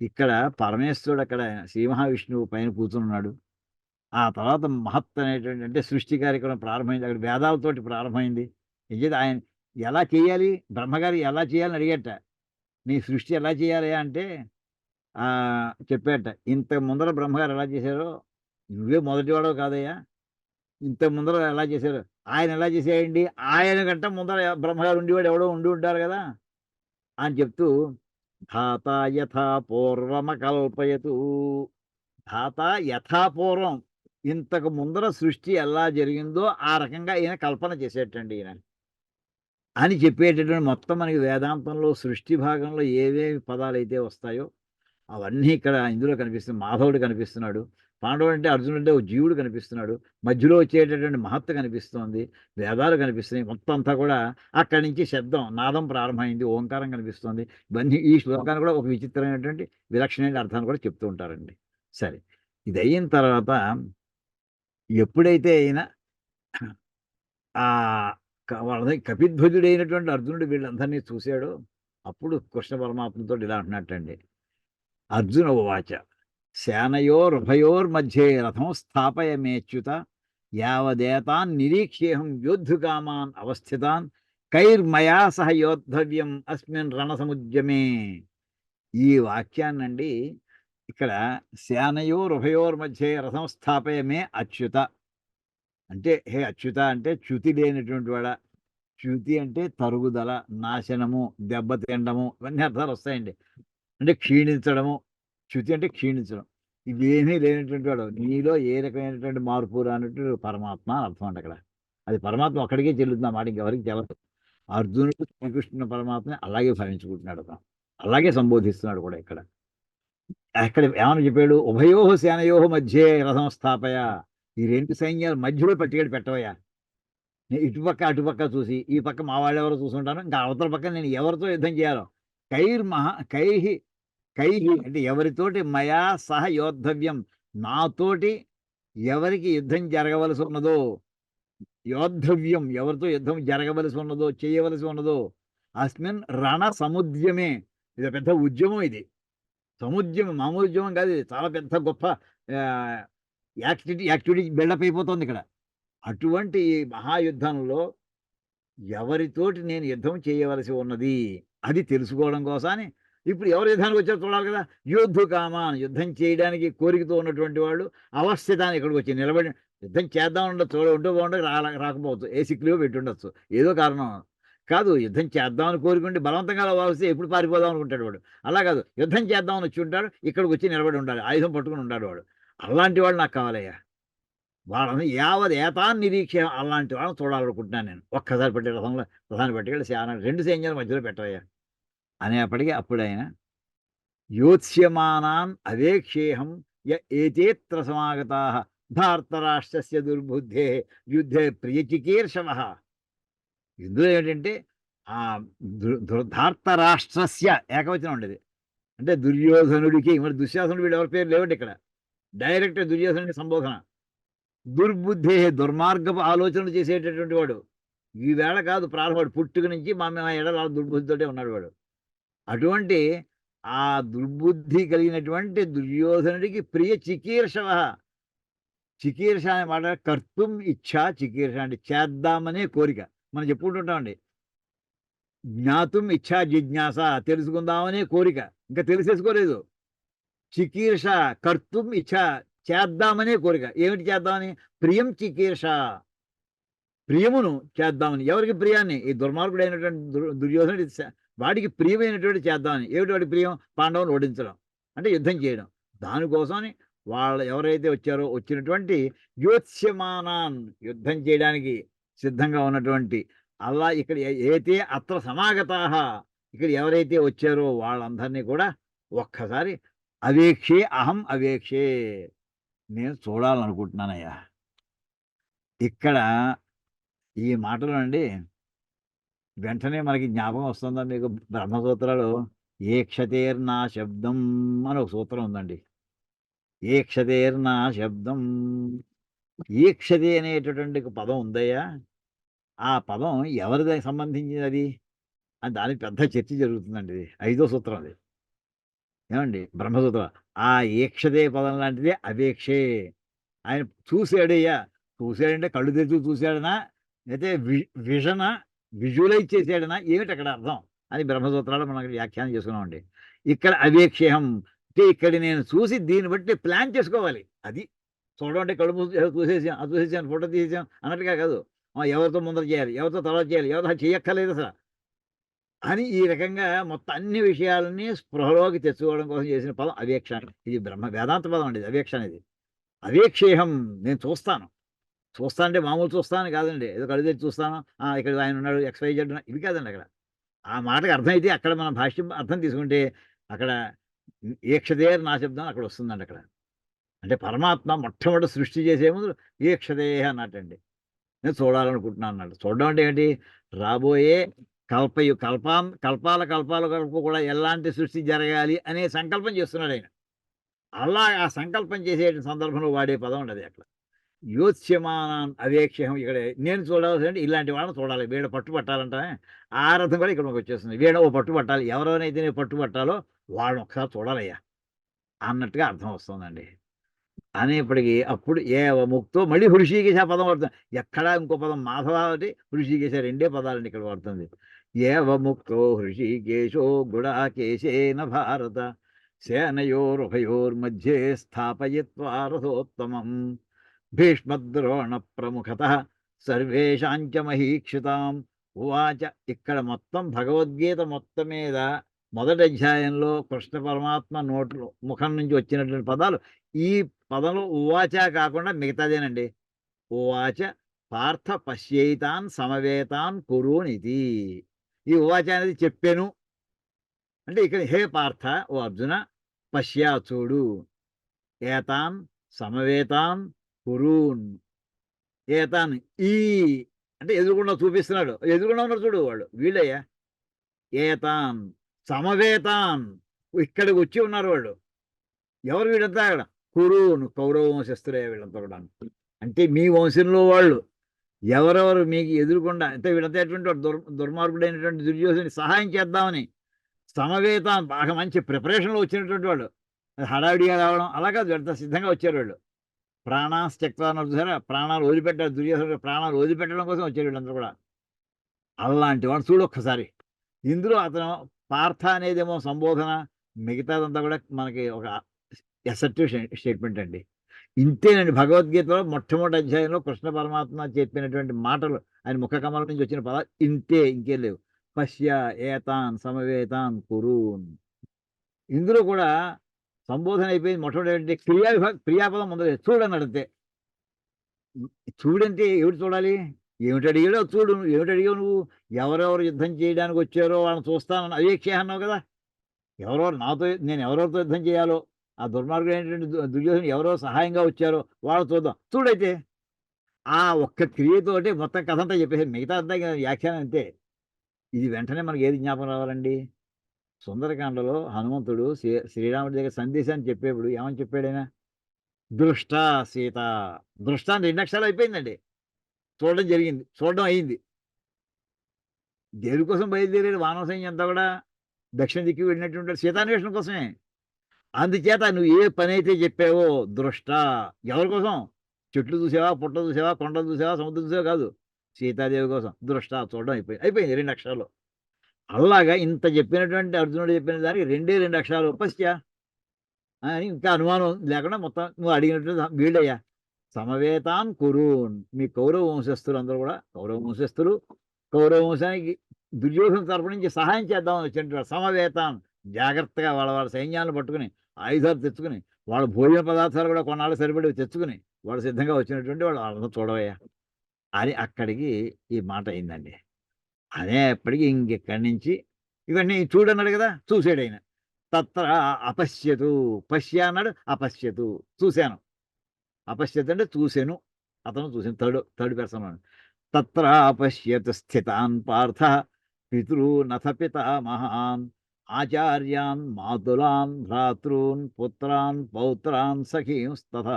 ఇక్కడ పరమేశ్వరుడు అక్కడ శ్రీ మహావిష్ణువు పైన కూర్చున్నాడు. ఆ తర్వాత మహత్ అనేటువంటి అంటే సృష్టి కార్యక్రమం ప్రారంభమైంది. అక్కడ వేదాలతోటి ప్రారంభమైంది. నిజంగా ఆయన ఎలా చేయాలి, బ్రహ్మగారు ఎలా చేయాలని అడిగట. నీ సృష్టి ఎలా చేయాలి అంటే చెప్పాట. ఇంత ముందర బ్రహ్మగారు ఎలా చేశారో నువ్వే మొదటివాడో కాదయ్యా, ఇంత ముందర ఎలా చేశారు, ఆయన ఎలా చేశాడండి, ఆయన కంటే ముందర బ్రహ్మగారు ఉండేవాడు ఎవడో ఉండి ఉంటారు కదా అని చెప్తూ ధాత యథా పూర్వమకల్పయతు. ధాత యథాపూర్వం ఇంతకు ముందర సృష్టి ఎలా జరిగిందో ఆ రకంగా ఈయన కల్పన చేసేటండి ఈయన అని చెప్పేటటువంటి మొత్తం మనకి వేదాంతంలో సృష్టి భాగంలో ఏవేవి పదాలు అయితే వస్తాయో అవన్నీ ఇక్కడ ఇందులో కనిపిస్తుంది. మాధవుడు కనిపిస్తున్నాడు, పాండవుడు అంటే అర్జునుడు అంటే ఓ జీవుడు కనిపిస్తున్నాడు, మధ్యలో వచ్చేటటువంటి మహత్త కనిపిస్తోంది, వేదాలు కనిపిస్తున్నాయి. మొత్తం అంతా కూడా అక్కడి నుంచి శబ్దం నాదం ప్రారంభమైంది, ఓంకారం కనిపిస్తోంది. ఇవన్నీ ఈ శ్లోకాన్ని కూడా ఒక విచిత్రమైనటువంటి విలక్షణమైన అర్థాన్ని కూడా చెప్తూ ఉంటారండి. సరే, ఇది అయిన తర్వాత ఎప్పుడైతే అయినా వాళ్ళ కపిధ్వజుడైనటువంటి అర్జునుడు వీళ్ళందరినీ చూశాడో అప్పుడు కృష్ణ పరమాత్మతో ఇలా అంటున్నట్టండి. అర్జున ఉవాచ సేనయోరుభయోర్మధ్యే రథం స్థాపయమేచ్యుత యావదేతాన్ నిరీక్ష్యేహం యోద్ధుకామాన్ అవస్థితాన్ కైర్మయా సహ యోద్ధవ్యం అస్మిన్ రణసముద్యమే. ఈ వాక్యాన్నండి ఇక్కడ సేనయోరుభయోర్ మధ్యే రథం స్థాపయమే అచ్యుత అంటే, హే అచ్యుత అంటే చ్యుతి లేనటువంటి వాడ. చ్యుతి అంటే తరుగుదల, నాశనము, దెబ్బతిండము, ఇవన్నీ అర్థాలు వస్తాయండి. అంటే క్షీణించడము, చ్యుతి అంటే క్షీణించడం. ఇవేమీ లేనటువంటి వాడు, నీలో ఏ రకమైనటువంటి మార్పు రానట్టు పరమాత్మ అని అర్థం అండి అక్కడ. అది పరమాత్మ ఒక్కడికే చెల్లుతుంది, ఆ మాట ఇంకెవరికి చెల్లదు. అర్జునుడు శ్రీకృష్ణ పరమాత్మని అలాగే భావించుకుంటున్నాడు అతను, అలాగే సంబోధిస్తున్నాడు కూడా ఇక్కడ. అక్కడ ఏమని చెప్పాడు, ఉభయో సేనయో మధ్యే రథం స్థాపయ, ఈ రెండు సైన్యాల మధ్యలో పట్టుకెళ్ళి పెట్టవయ్యా. నేను ఇటుపక్క అటుపక్క చూసి, ఈ పక్క మా వాళ్ళు ఎవరో చూసుకుంటాను, ఇంకా అవతల పక్క నేను ఎవరితో యుద్ధం చేయాలో. కైహి కైహి అంటే ఎవరితోటి మయా సహ యోద్ధవ్యం, నాతోటి ఎవరికి యుద్ధం జరగవలసి ఉన్నదో, యోద్ధవ్యం ఎవరితో యుద్ధం జరగవలసి ఉన్నదో, చేయవలసి ఉన్నదో, అస్మిన్ రణ సముద్యమే, ఇది పెద్ద ఉద్యమం, ఇది సముద్యమం, మామూలు ఉద్యమం కాదు, ఇది చాలా పెద్ద గొప్ప యాక్టివిటీ బిల్డప్ అయిపోతుంది ఇక్కడ. అటువంటి ఈ మహాయుద్ధంలో ఎవరితోటి నేను యుద్ధం చేయవలసి ఉన్నది అది తెలుసుకోవడం కోసాన్ని ఇప్పుడు ఎవరు యుద్ధానికి వచ్చారో చూడాలి కదా. యోద్ధు కామాన్, యుద్ధం చేయడానికి కోరికతో ఉన్నటువంటి వాళ్ళు అవస్థితాన్ని ఇక్కడికి వచ్చి నిలబడి యుద్ధం చేద్దాం ఉండొచ్చు, ఉంటూ బాగుండదు, రాకపోవచ్చు, ఏ సిక్కులో పెట్టి ఉండొచ్చు, ఏదో కారణం కాదు. యుద్ధం చేద్దామని కోరుకుంటే బలవంతంగా వస్తే ఎప్పుడు పారిపోదాం అనుకుంటాడు వాడు. అలా కాదు, యుద్ధం చేద్దామని వచ్చి ఉంటాడు, ఇక్కడికి వచ్చి నిలబడి ఉండాలి, ఆయుధం పట్టుకుని ఉంటాడు వాడు. అలాంటి వాడు నాకు కావాలయ్యా. వాళ్ళని ఏతాన్ నిరీక్ష, అలాంటి వాళ్ళని చూడాలనుకుంటున్నాను నేను. ఒక్కసారి పెట్టి రథంలో రథాన్ని పట్టుకెళ్ళి రెండు సైన్యాల మధ్యలో పెట్టవయ్యా అనేప్పటికీ అప్పుడైన యోత్స్యమానాన్ అవేక్షేహం ఏతేత్ర సమాగతా ధార్తరాష్ట్రస్య దుర్బుద్ధే యుద్ధే ప్రియచికీర్షవ. ఇందులో ఏంటంటే ఆ ధార్తరాష్ట్రస్య ఏకవచనం ఉండేది, అంటే దుర్యోధనుడికి. మరి దుశ్శాసనుడు వీడు ఎవరి పేరు లేవండి ఇక్కడ, డైరెక్ట్ దుర్యోధనుడి సంబోధన. దుర్బుద్ధే, దుర్మార్గపు ఆలోచనలు చేసేటటువంటి వాడు. ఈవేళ కాదు ప్రారంభవాడు, పుట్టుక నుంచి మా ఎడల దుర్బుద్ధితోటే ఉన్నాడు వాడు. అటువంటి ఆ దుర్బుద్ధి కలిగినటువంటి దుర్యోధనుడికి ప్రియ చికీర్షవ. చికీర్ష అనే మాట కర్తుం ఇచ్ఛా, చికీర్ష అంటే చేద్దామనే కోరిక. మనం చెప్పుకుంటుంటామండి, జ్ఞాతుం ఇచ్ఛా జిజ్ఞాస, తెలుసుకుందామనే కోరిక, ఇంకా తెలిసేసుకోలేదు. చికీర్ష కర్తుం ఇచ్ఛా, చేద్దామనే కోరిక. ఏమిటి చేద్దామని? ప్రియం చికీర్ష, ప్రియమును చేద్దామని. ఎవరికి ప్రియాన్ని? ఈ దుర్మార్గుడైనటువంటి దుర్యోధనుడి వాడికి ప్రియమైనటువంటి చేద్దామని. ఏమిటి వాడి ప్రియం? పాండవుని ఓడించడం, అంటే యుద్ధం చేయడం. దానికోసమని వాళ్ళు ఎవరైతే వచ్చారో వచ్చినటువంటి యోత్స్యమానాన్, యుద్ధం చేయడానికి సిద్ధంగా ఉన్నటువంటి, అలా ఇక్కడ ఏతే అత్ర సమాగతాహ, ఇక్కడ ఎవరైతే వచ్చారో వాళ్ళందరినీ కూడా ఒక్కసారి అవేక్షే, అహం అవేక్షే, నేను చూడాలనుకుంటున్నానయ్యా. ఇక్కడ ఈ మాటలు అండి వెంటనే మనకి జ్ఞాపకం వస్తుందా మీకు? బ్రహ్మసూత్రాలు ఏక్షతేర్నా శబ్దం అని ఒక సూత్రం ఉందండి. ఏక్షతేర్నా శబ్దం, ఈక్షతే అనేటటువంటి పదం ఉందయ్యా. ఆ పదం ఎవరికి సంబంధించింది అది అని దానికి పెద్ద చర్చ జరుగుతుందండి. ఇది 5వ సూత్రం అది. ఏమండి బ్రహ్మసూత్రం. ఆ ఈక్షతే పదం లాంటిదే అవేక్షే. ఆయన చూశాడయ్యా, చూశాడంటే కళ్ళు తెరిచి చూశాడనా, అయితే విజన విజువలైజ్ చేశాడనా, ఏమిటి అక్కడ అర్థం అని బ్రహ్మసూత్రాలు మనం వ్యాఖ్యానం చేసుకున్నామండి. ఇక్కడ అవేక్షేహం అంటే ఇక్కడ నేను చూసి దీన్ని బట్టి ప్లాన్ చేసుకోవాలి. అది చూడడం అంటే కడుపు చూసేసాం, అది చూసేసాను, ఫోటో తీసేసాం అన్నట్టుగా కాదు. ఎవరితో ముందర చేయాలి, ఎవరితో తర్వాత చేయాలి, ఎవరితో చేయక్కర్లేదు అసలు అని ఈ రకంగా మొత్తం అన్ని విషయాలని స్పృహలోకి తెచ్చుకోవడం కోసం చేసిన పదం అవేక్ష. ఇది బ్రహ్మ వేదాంత పదం అండి, అవేక్ష అనేది. అవేక్షేహం, నేను చూస్తాను. చూస్తా అంటే మామూలు చూస్తాను కాదండి, ఏదో కళ్ళు తెచ్చి చూస్తాను, ఇక్కడ ఆయన ఉన్నాడు, XYZ ఇవి కాదండి. అక్కడ ఆ మాటకి అర్థమైతే అక్కడ మన భాష్యం అర్థం తీసుకుంటే అక్కడ ఏక్షదేర్ నా శబ్దం అక్కడ వస్తుందండి. అక్కడ అంటే పరమాత్మ మొట్టమొదటి సృష్టి చేసే ముందు ఏక్షదే అన్నట్టండి, నేను చూడాలనుకుంటున్నాను అన్నాడు. చూడడం అంటే ఏంటి? రాబోయే కల్పాల వరకు కూడా ఎలాంటి సృష్టి జరగాలి అనే సంకల్పం చేస్తున్నాడు ఆయన. అలా ఆ సంకల్పం చేసే సందర్భంలో వాడే పదం ఉండదు అక్కడ. యోత్స్యమానాన్ అవేక్షం, ఇక్కడ నేను చూడాల్సి అంటే ఇలాంటి వాళ్ళని చూడాలి, వీళ్ళ పట్టు పట్టాలంటే ఆ అర్థం కూడా ఇక్కడ మనకు వచ్చేస్తుంది. వీళ్ళ ఓ పట్టు పట్టాలి, ఎవరైతే నేను పట్టు పట్టాలో వాళ్ళని ఒకసారి చూడాలయ్యా అన్నట్టుగా అర్థం వస్తుందండి. అనేప్పటికీ అప్పుడు ముక్తో మళ్ళీ హృషికేశ పదం పడుతుంది. ఎక్కడా ఇంకో పదం మాధవ ఒకటి, హృషికేశ రెండే పదాలండి ఇక్కడ పడుతుంది. ముక్తో హృషికేశో గుడాకేశేన భారత సేనయోరుభయోర్మధ్యే స్థాపయిత్వా రథోత్తమం భీష్మద్రోణ ప్రముఖత సర్వేషాంచ మహీక్షితాం ఉవాచ. ఇక్కడ మొత్తం భగవద్గీత మొత్తం మీద మొదటి అధ్యాయంలో కృష్ణ పరమాత్మ నోట్లో ముఖం నుంచి వచ్చినటువంటి పదాలు ఈ పదంలో ఉవాచ కాకుండా మిగతాదేనండి. ఉవాచ పార్థ పశ్యైతాన్ సమవేతాన్ కురూనితి. ఈ ఉవాచ అనేది చెప్పాను అంటే ఇక్కడ హే పార్థ ఓ అర్జున పశ్య చూడు, ఏతాన్ సమవేతాన్ కురూన్. ఏతాన్ ఈ అంటే ఎదురుగుండా చూపిస్తున్నాడు. ఎదురుగుండా ఉన్నారు చూడు వాళ్ళు వీళ్ళయ్యా. ఏతాన్ సమవేతాన్ ఇక్కడికి వచ్చి ఉన్నారు వాళ్ళు. ఎవరు వీళ్ళంతా అక్కడ కురూన్ కౌరవ వంశస్థులే వీళ్ళంతా కూడా. అంటే మీ వంశంలో వాళ్ళు ఎవరెవరు మీకు ఎదురుకుండా అంటే వీళ్ళంతా ఎటువంటి వాడు దుర్మార్గుడైనటువంటి దుర్యోధని సహాయం చేద్దామని సమవేతాన్ బాగా మంచి ప్రిపరేషన్లో వచ్చినటువంటి వాళ్ళు. హడావిడిగా రావడం అలా కాదు, వీళ్ళంతా సిద్ధంగా వచ్చారు వాళ్ళు. ప్రాణాస్త్యక్తాన్ని చూసారా, ప్రాణాలు వదిలిపెట్టారు దుర్యోధనుడు, ప్రాణాలు వదిలిపెట్టడం కోసం వచ్చారు వీళ్ళందరూ కూడా. అలాంటి వాడు చూడు ఒక్కసారి. ఇందులో అతను పార్థ అనేదేమో సంబోధన, మిగతాదంతా కూడా మనకి ఒక అసర్టివ్ స్టేట్మెంట్ అండి. ఇంతేనండి భగవద్గీతలో మొట్టమొదటి అధ్యాయంలో కృష్ణ పరమాత్మ చెప్పినటువంటి మాటలు, ఆయన ముఖ కమల నుంచి వచ్చిన పదాలు ఇంతే, ఇంకేం లేవు. పశ్య ఏతాన్ సమవేతాన్ కురూన్. ఇందులో కూడా సంబోధన అయిపోయింది. మొట్టమొదటి క్రియాపదం ముందు చూడన్నాడు అంతే. చూడంటే ఎవరు చూడాలి? ఏమిటి అడిగాడో చూడు. ఏమిటి అడిగావు నువ్వు? ఎవరెవరు యుద్ధం చేయడానికి వచ్చారో వాళ్ళని చూస్తానని అవేక్ష అన్నావు కదా. ఎవరెవరు నాతో, నేను ఎవరెవరితో యుద్ధం చేయాలో, ఆ దుర్మార్గుడైనటువంటి దుర్యోధను ఎవరెవరు సహాయంగా వచ్చారో వాళ్ళు చూద్దాం. చూడైతే ఆ ఒక్క క్రియతోటి మొత్తం కథ అంతా చెప్పేసి మిగతా అంతా వ్యాఖ్యానం అంతే. ఇది వెంటనే మనకి ఏది జ్ఞాపకం రావాలండి? సుందరకాండలో హనుమంతుడు శ్రీరాముడి దగ్గర సందేశాన్ని చెప్పేప్పుడు ఏమని చెప్పాడైనా? దృష్ట సీత. దృష్ట అని 2 అక్షరాలు అయిపోయిందండి. చూడడం జరిగింది, చూడడం అయింది. దేనికోసం బయలుదేరాడు వానర సైన్యం అంతా కూడా? దక్షిణ దిక్కు వెళ్ళినటువంటి సీతాన్వేషణ కోసమే. అందుచేత నువ్వు ఏ పని అయితే చెప్పావో దృష్ట, ఎవరి కోసం? చెట్లు చూసావా, పుట్ట చూసావా, కొండలు చూసావా, సముద్రం చూసావా కాదు, సీతాదేవి కోసం దృష్ట. చూడడం అయిపోయింది 2 అక్షరాలు. అలాగా ఇంత చెప్పినటువంటి అర్జునుడు చెప్పిన దానికి 2 అక్షరాలు పశ్య అని ఇంకా అనుమానం లేకుండా మొత్తం నువ్వు అడిగినట్టు వీళ్ళయ్యా. సమవేతాన్ కురూన్. మీ కౌరవ వంశస్థులు అందరూ కూడా కౌరవ వంశస్థులు, కౌరవ వంశానికి దుర్యోధన తరపు నుంచి సహాయం చేద్దామని వచ్చినటువంటి సమవేతాన్. జాగ్రత్తగా వాళ్ళ సైన్యాలను పట్టుకుని ఆయుధాలు తెచ్చుకుని వాళ్ళ భోజన పదార్థాలు కూడా కొన్నాళ్ళు సరిపడి తెచ్చుకుని వాళ్ళు సిద్ధంగా వచ్చినటువంటి వాళ్ళు వాళ్ళని చూడవయ్యా అని అక్కడికి ఈ మాట అయిందండి. అనేప్పటికీ ఇంకెక్కడి నుంచి ఇవన్నీ చూడన్నాడు కదా, చూసాడు ఆయన. తత్ర అపశ్యతు. పశ్య అన్నాడు, అపశ్యతు చూశాను. అపశ్యత్ అంటే చూశాను, అతను చూశాను. Third person. తత్ర అపశ్యత్ స్థితాన్ పార్థ పితృనథ పితామహాన్ ఆచార్యాన్ మాతులాన్ భ్రాతॄన్ పుత్రాన్ పౌత్రాన్ సఖీంస్తథా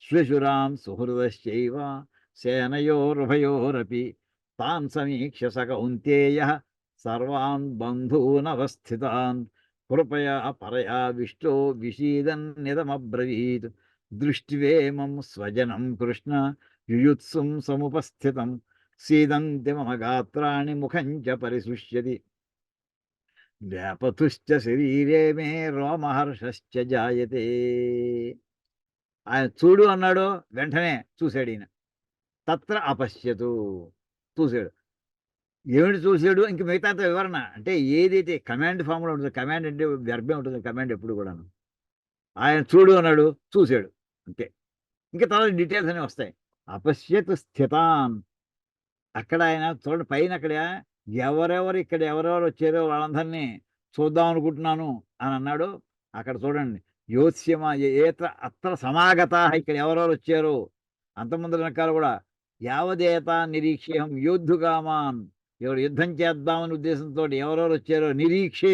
శ్వశురాన్ సుహృదశ్చైవ సేనయోరుభయోరపి తాన్ సమీక్ష్య స కౌంతేయః సర్వాన్ బంధూనవస్థితాన్ కృపయా పరయా విష్టో విషీదన్నిదమబ్రవీత్ దృష్టివేమం స్వజనం కృష్ణ యుయుత్సుం సముపస్థితం సీదంతి మమ గాత్రాణి ముఖం చ పరిశుష్యతి వ్యాపతుశ్చ శరీరే మే రోమహర్షశ్చ జాయతే. ఆయన చూడు అన్నాడు, వెంటనే చూశాడు ఈయన. తత్ర అపశ్యతు చూశాడు. ఏమిటి చూశాడు? ఇంక మిగతా వివరణ అంటే ఏదైతే కమాండ్ ఫామ్లో ఉంటుంది. కమాండ్ అంటే వెర్బే ఉంటుంది. కమాండ్ ఎప్పుడు కూడాను. ఆయన చూడు అన్నాడు, చూశాడు అంతే. ఇంకా తర్వాత డీటెయిల్స్ అనేవి వస్తాయి. అపశ్యత్ స్థితాన్. అక్కడ ఆయన చూడండి పైన అక్కడ ఇక్కడ ఎవరెవరు వచ్చారో వాళ్ళందరినీ చూద్దాం అనుకుంటున్నాను అని అన్నాడు. అక్కడ చూడండి యోత్స్యమ ఏత్ర అత్ర సమాగత. ఇక్కడ ఎవరెవరు వచ్చారో అంతమంది రకాలు కూడా యావదేత నిరీక్షేహం యోద్ధుగామాన్. ఎవరు యుద్ధం చేద్దామని ఉద్దేశంతో ఎవరెవరు వచ్చారో నిరీక్షే.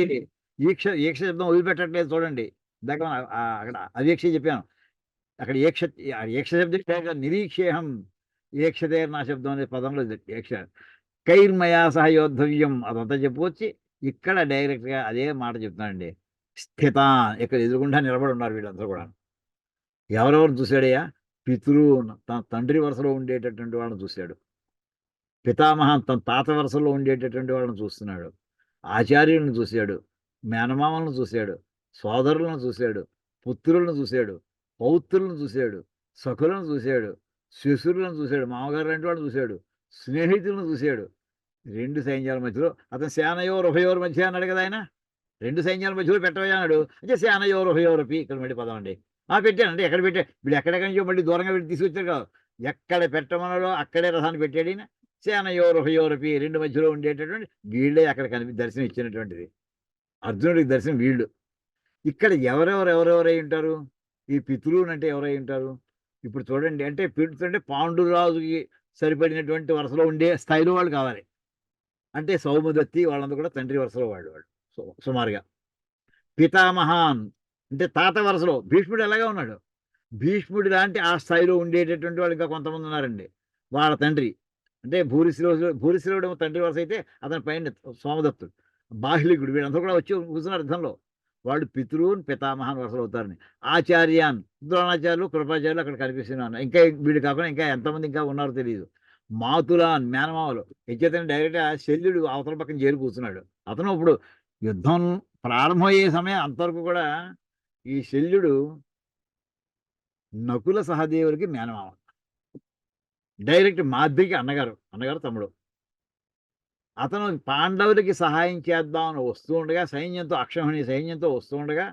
ఈక్ష శబ్దం వదిలిపెట్టట్లేదు చూడండి. దగ్గర అక్కడ అవేక్ష చెప్పాను. అక్కడ ఏక్ష శబ్దం నిరీక్షేహం. ఏక్షతే నా శబ్దం అనే పదంలో ఏక్ష. కైర్మయా సహ యోద్ధవ్యం అదంతా చెప్పుకొచ్చి ఇక్కడ డైరెక్ట్గా అదే మాట చెప్తున్నానండి. స్థిత. ఇక్కడ ఎదురుగుండా నిలబడి ఉన్నారు వీళ్ళందరూ కూడా. ఎవరెవరు చూశాడయ్యా? తన తండ్రి వరుసలో ఉండేటటువంటి వాళ్ళని చూశాడు. పితామహం తన తాత వరుసలో ఉండేటటువంటి వాళ్ళని చూస్తున్నాడు. ఆచార్యులను చూశాడు, మేనమామలను చూశాడు, సోదరులను చూశాడు, పుత్రులను చూశాడు, పౌత్రులను చూశాడు, సఖులను చూశాడు, శిశురులను చూశాడు, మామగారు లాంటి వాళ్ళు చూశాడు, స్నేహితులను చూశాడు. 2 సైన్యాల మధ్యలో అతను సేనయోర్ ఉభయోర్ మధ్య అన్నాడు కదా ఆయన. 2 సైన్యాల మధ్యలో పెట్టవయ్యా అన్నాడు. అంటే సేనయోరుభయోరపి ఇక్కడ మళ్ళీ పదం అండి. పెట్టాను. అంటే ఎక్కడ పెట్టా వీళ్ళు ఎక్కడెక్కడి నుంచో మళ్ళీ దూరంగా వెళ్ళి తీసుకొచ్చారు కదా! ఎక్కడ పెట్టమన్నాడో అక్కడే రథాన్ని పెట్టాడు ఈయన. సేనయోరుభయోరపి 2 మధ్యలో ఉండేటటువంటి వీళ్ళే అక్కడ దర్శనం ఇచ్చినటువంటిది. అర్జునుడికి దర్శనం వీళ్ళు. ఇక్కడ ఎవరెవరై ఉంటారు? ఈ పితృవులు అంటే ఎవరై ఉంటారు? ఇప్పుడు చూడండి అంటే పితృ అంటే పాండురాజుకి సరిపడినటువంటి వరుసలో ఉండే స్థాయిలో వాళ్ళు కావాలి. అంటే సౌమదత్తి వాళ్ళందరూ కూడా తండ్రి వరుసలో వాళ్ళు. సుమారుగా. పితామహాన్ అంటే తాత వరుసలో భీష్ముడు ఎలాగా ఉన్నాడు. భీష్ముడి లాంటి ఆ స్థాయిలో ఉండేటటువంటి వాళ్ళు ఇంకా కొంతమంది ఉన్నారండి. వాళ్ళ తండ్రి అంటే భూరిశ్రవుడు తండ్రి వరుస అయితే అతని పైన సోమదత్తుడు, బాహ్లికుడు వీళ్ళందరూ కూడా వచ్చి కూర్చున్నారు యుద్ధంలో. వాళ్ళు పితృన్ పితామహాన్ వరుసలు అవుతారని. ఆచార్యాన్ ద్రోణాచార్యులు కృపాచార్యులు అక్కడ కనిపిస్తున్నాను. ఇంకా వీళ్ళు కాకుండా ఇంకా ఎంతమంది ఇంకా ఉన్నారో తెలియదు. మాతులాన్ మేనమామలు ఎచ్చేతని డైరెక్ట్గా శల్యుడు అవతల పక్కన చేరి కూర్చున్నాడు. అతను ఇప్పుడు యుద్ధం ప్రారంభమయ్యే సమయం అంతవరకు కూడా ఈ శల్యుడు నకుల సహదేవుడికి మేనమామ, డైరెక్ట్ మాద్రికి అన్నగారు తమ్ముడు. అతను పాండవులకి సహాయం చేద్దామని వస్తూ ఉండగా సైన్యంతో అక్షౌహిణి సైన్యంతో వస్తూ ఉండగా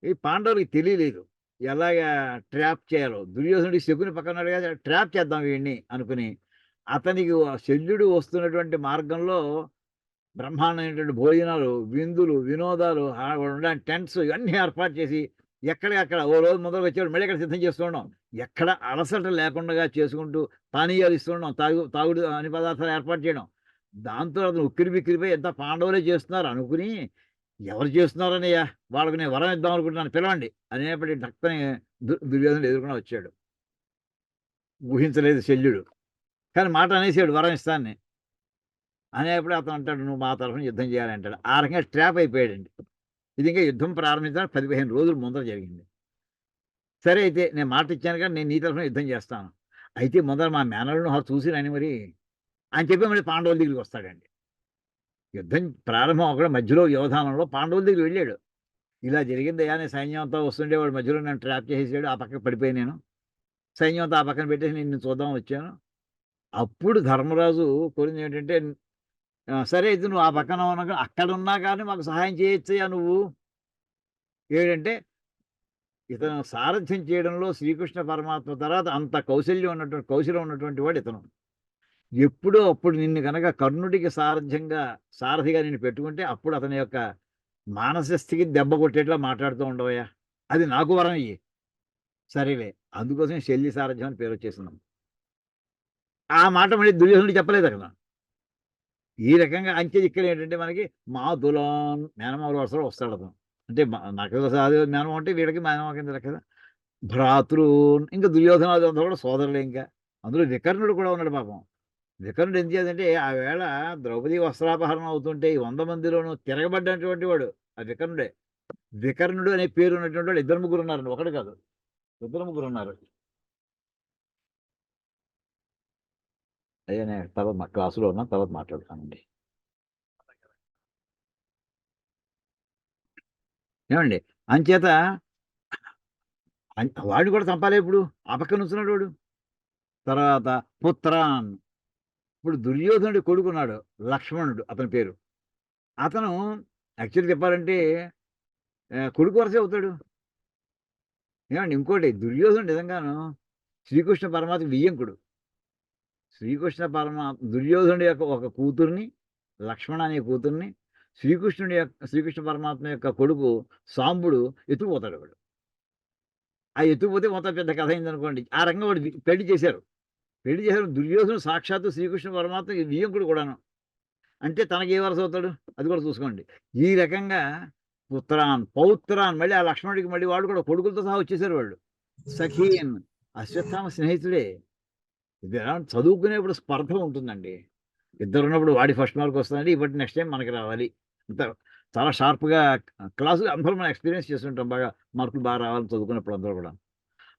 ఈ పాండవులకి తెలియలేదు ఎలాగా ట్రాప్ చేయాలో. దుర్యోధనుడి శకుని పక్కన ట్రాప్ చేద్దాం వీడిని అనుకుని అతనికి శల్యుడు వస్తున్నటువంటి మార్గంలో బ్రహ్మాండమైనటువంటి భోజనాలు, విందులు, వినోదాలు, ఉండడానికి టెంట్స్ ఇవన్నీ ఏర్పాటు చేసి ఎక్కడికక్కడ ఓ రోజు మొదలు వచ్చాడు మళ్ళీ ఇక్కడ సిద్ధం చేస్తూ ఉన్నాం. ఎక్కడ అలసట లేకుండా చేసుకుంటూ పానీయాలు ఇస్తూ ఉన్నాం, తాగుడు అన్ని పదార్థాలు ఏర్పాటు చేయడం. దాంతో అతను ఉక్కిరి బిక్కిరిపోయి ఎంత పాండవులే చేస్తున్నారు అనుకుని ఎవరు చేస్తున్నారనయ్యా వాళ్ళకి నేను వరం ఇద్దాం అనుకుంటున్నాను పిలవండి అనేప్పటి డక్కని దుర్యోధనుడు ఎదుర్కొని వచ్చాడు. ఊహించలేదు శల్యుడు, కానీ మాట అనేసాడు వరం ఇస్తాన్ని. అనేప్పుడు అతను అంటాడు నువ్వు మా తరఫున యుద్ధం చేయాలి అంటాడు. ఆ రకంగా ట్రాప్ అయిపోయాడండి. ఇది ఇంకా యుద్ధం ప్రారంభించడానికి 15 రోజుల ముందర జరిగింది. సరే అయితే నేను మాట ఇచ్చాను కానీ నేను నీ తరఫున యుద్ధం చేస్తాను. అయితే ముందర మా మేనల్ని చూసి రాని మరి అని చెప్పి మళ్ళీ పాండవుల దగ్గరికి వస్తాడండి. యుద్ధం ప్రారంభం అక్కడ మధ్యలో వ్యవధానంలో పాండవుల దగ్గరికి వెళ్ళాడు. ఇలా జరిగిందయ్యా నేను సైన్యం అంతా వస్తుండే వాడు మధ్యలో నన్ను ట్రాప్ చేసేసాడు, ఆ పక్కకి పడిపోయి నేను సైన్యం అంతా ఆ పక్కన పెట్టేసి నిన్ను చూద్దాం వచ్చాను. అప్పుడు ధర్మరాజు కోరింది ఏంటంటే సరే అయితే నువ్వు ఆ పక్కన ఉన్నా అక్కడ ఉన్నా కానీ మాకు సహాయం చేయొచ్చయ్యా నువ్వు. ఏంటంటే ఇతను సారథ్యం చేయడంలో శ్రీకృష్ణ పరమాత్మ తర్వాత అంత కౌశల్యం ఉన్నటువంటి వాడు ఇతను. ఎప్పుడో అప్పుడు నిన్ను కనుక కర్ణుడికి సారథిగా నిన్ను పెట్టుకుంటే అప్పుడు అతని యొక్క మానసిక స్థితికి దెబ్బ కొట్టేట్లా మాట్లాడుతూ ఉండవయ్యా, అది నాకు వరం ఇయ్యి. సరేలే అందుకోసం శల్య సారథ్యం అని పేరు వచ్చేసిందాం. ఆ మాట మళ్ళీ దుర్యోధనుడు చెప్పలేదు అక్కడ. ఈ రకంగా అంచె ఇక్కడ ఏంటంటే మనకి మాతులాన్ మేనమామ వరుసలో వస్తాడు అతను. అంటే నకుల సహదేవుడు మేనమామ అంటే వీడికి మేనమామ కింద లెక్క. భ్రాతృన్ ఇంకా దుర్యోధనాలు అంతా కూడా సోదరులే. ఇంకా అందులో వికర్ణుడు కూడా ఉన్నాడు పాపం. వికర్ణుడు ఏం చేయాలంటే ఆ వేళ ద్రౌపది వస్త్రాపహరణం అవుతుంటే ఈ 100 మందిలోనూ తిరగబడ్డటువంటి వాడు ఆ వికర్ణుడే. వికర్ణుడు అనే పేరు ఉన్నటువంటి వాడు 2 ముగ్గురు ఉన్నారండి, ఒకటి కాదు 2 ముగ్గురు ఉన్నారు. అయ్యా నేను తర్వాత మా క్లాసులో ఉన్నా తర్వాత మాట్లాడతానండి. ఏమండి అంచేత వాడిని కూడా చంపాలి ఇప్పుడు ఆ పక్కన ఉంచున్నాడు వాడు. తర్వాత పుత్రాన్ ఇప్పుడు దుర్యోధనుడి కొడుకున్నాడు లక్ష్మణుడు అతని పేరు. అతను యాక్చువల్లీ చెప్పాలంటే కొడుకు వరసే అవుతాడు. ఏమండి ఇంకోటి దుర్యోధనుడు నిజంగాను శ్రీకృష్ణ పరమాత్మ వియ్యంకుడు. దుర్యోధనుడి యొక్క ఒక కూతుర్ని లక్ష్మణ అనే కూతుర్ని శ్రీకృష్ణ పరమాత్మ యొక్క కొడుకు సాంబుడు ఎత్తుకుపోతాడు. వాడు ఆ ఎత్తుకుపోతే మొత్తం పెద్ద కథ అయిందనుకోండి. ఆ రకంగా వాడు పెళ్లి చేశారు. దుర్యోధనుడు సాక్షాత్తు శ్రీకృష్ణ పరమాత్మ వియ్యంకుడు కూడాను. అంటే తనకి ఏ వరస అవుతాడు అది కూడా చూసుకోండి. ఈ రకంగా పౌత్రాన్ మళ్ళీ ఆ లక్ష్మణుడికి మళ్ళీ వాడు కూడా కొడుకులతో సహా వచ్చేసారు. వాళ్ళు సఖీన్ అశ్వత్థామ స్నేహితుడే. ఇది ఎలా చదువుకునేప్పుడు స్పర్ధ ఉంటుందండి. ఇద్దరు ఉన్నప్పుడు వాడి ఫస్ట్ మార్క్ వస్తుందండి, ఇప్పటి నెక్స్ట్ టైం మనకి రావాలి. అంత చాలా షార్ప్గా క్లాసులు అందరూ మనం ఎక్స్పీరియన్స్ చేస్తుంటాం. బాగా మార్కులు బాగా రావాలని చదువుకున్నప్పుడు అందరూ కూడా.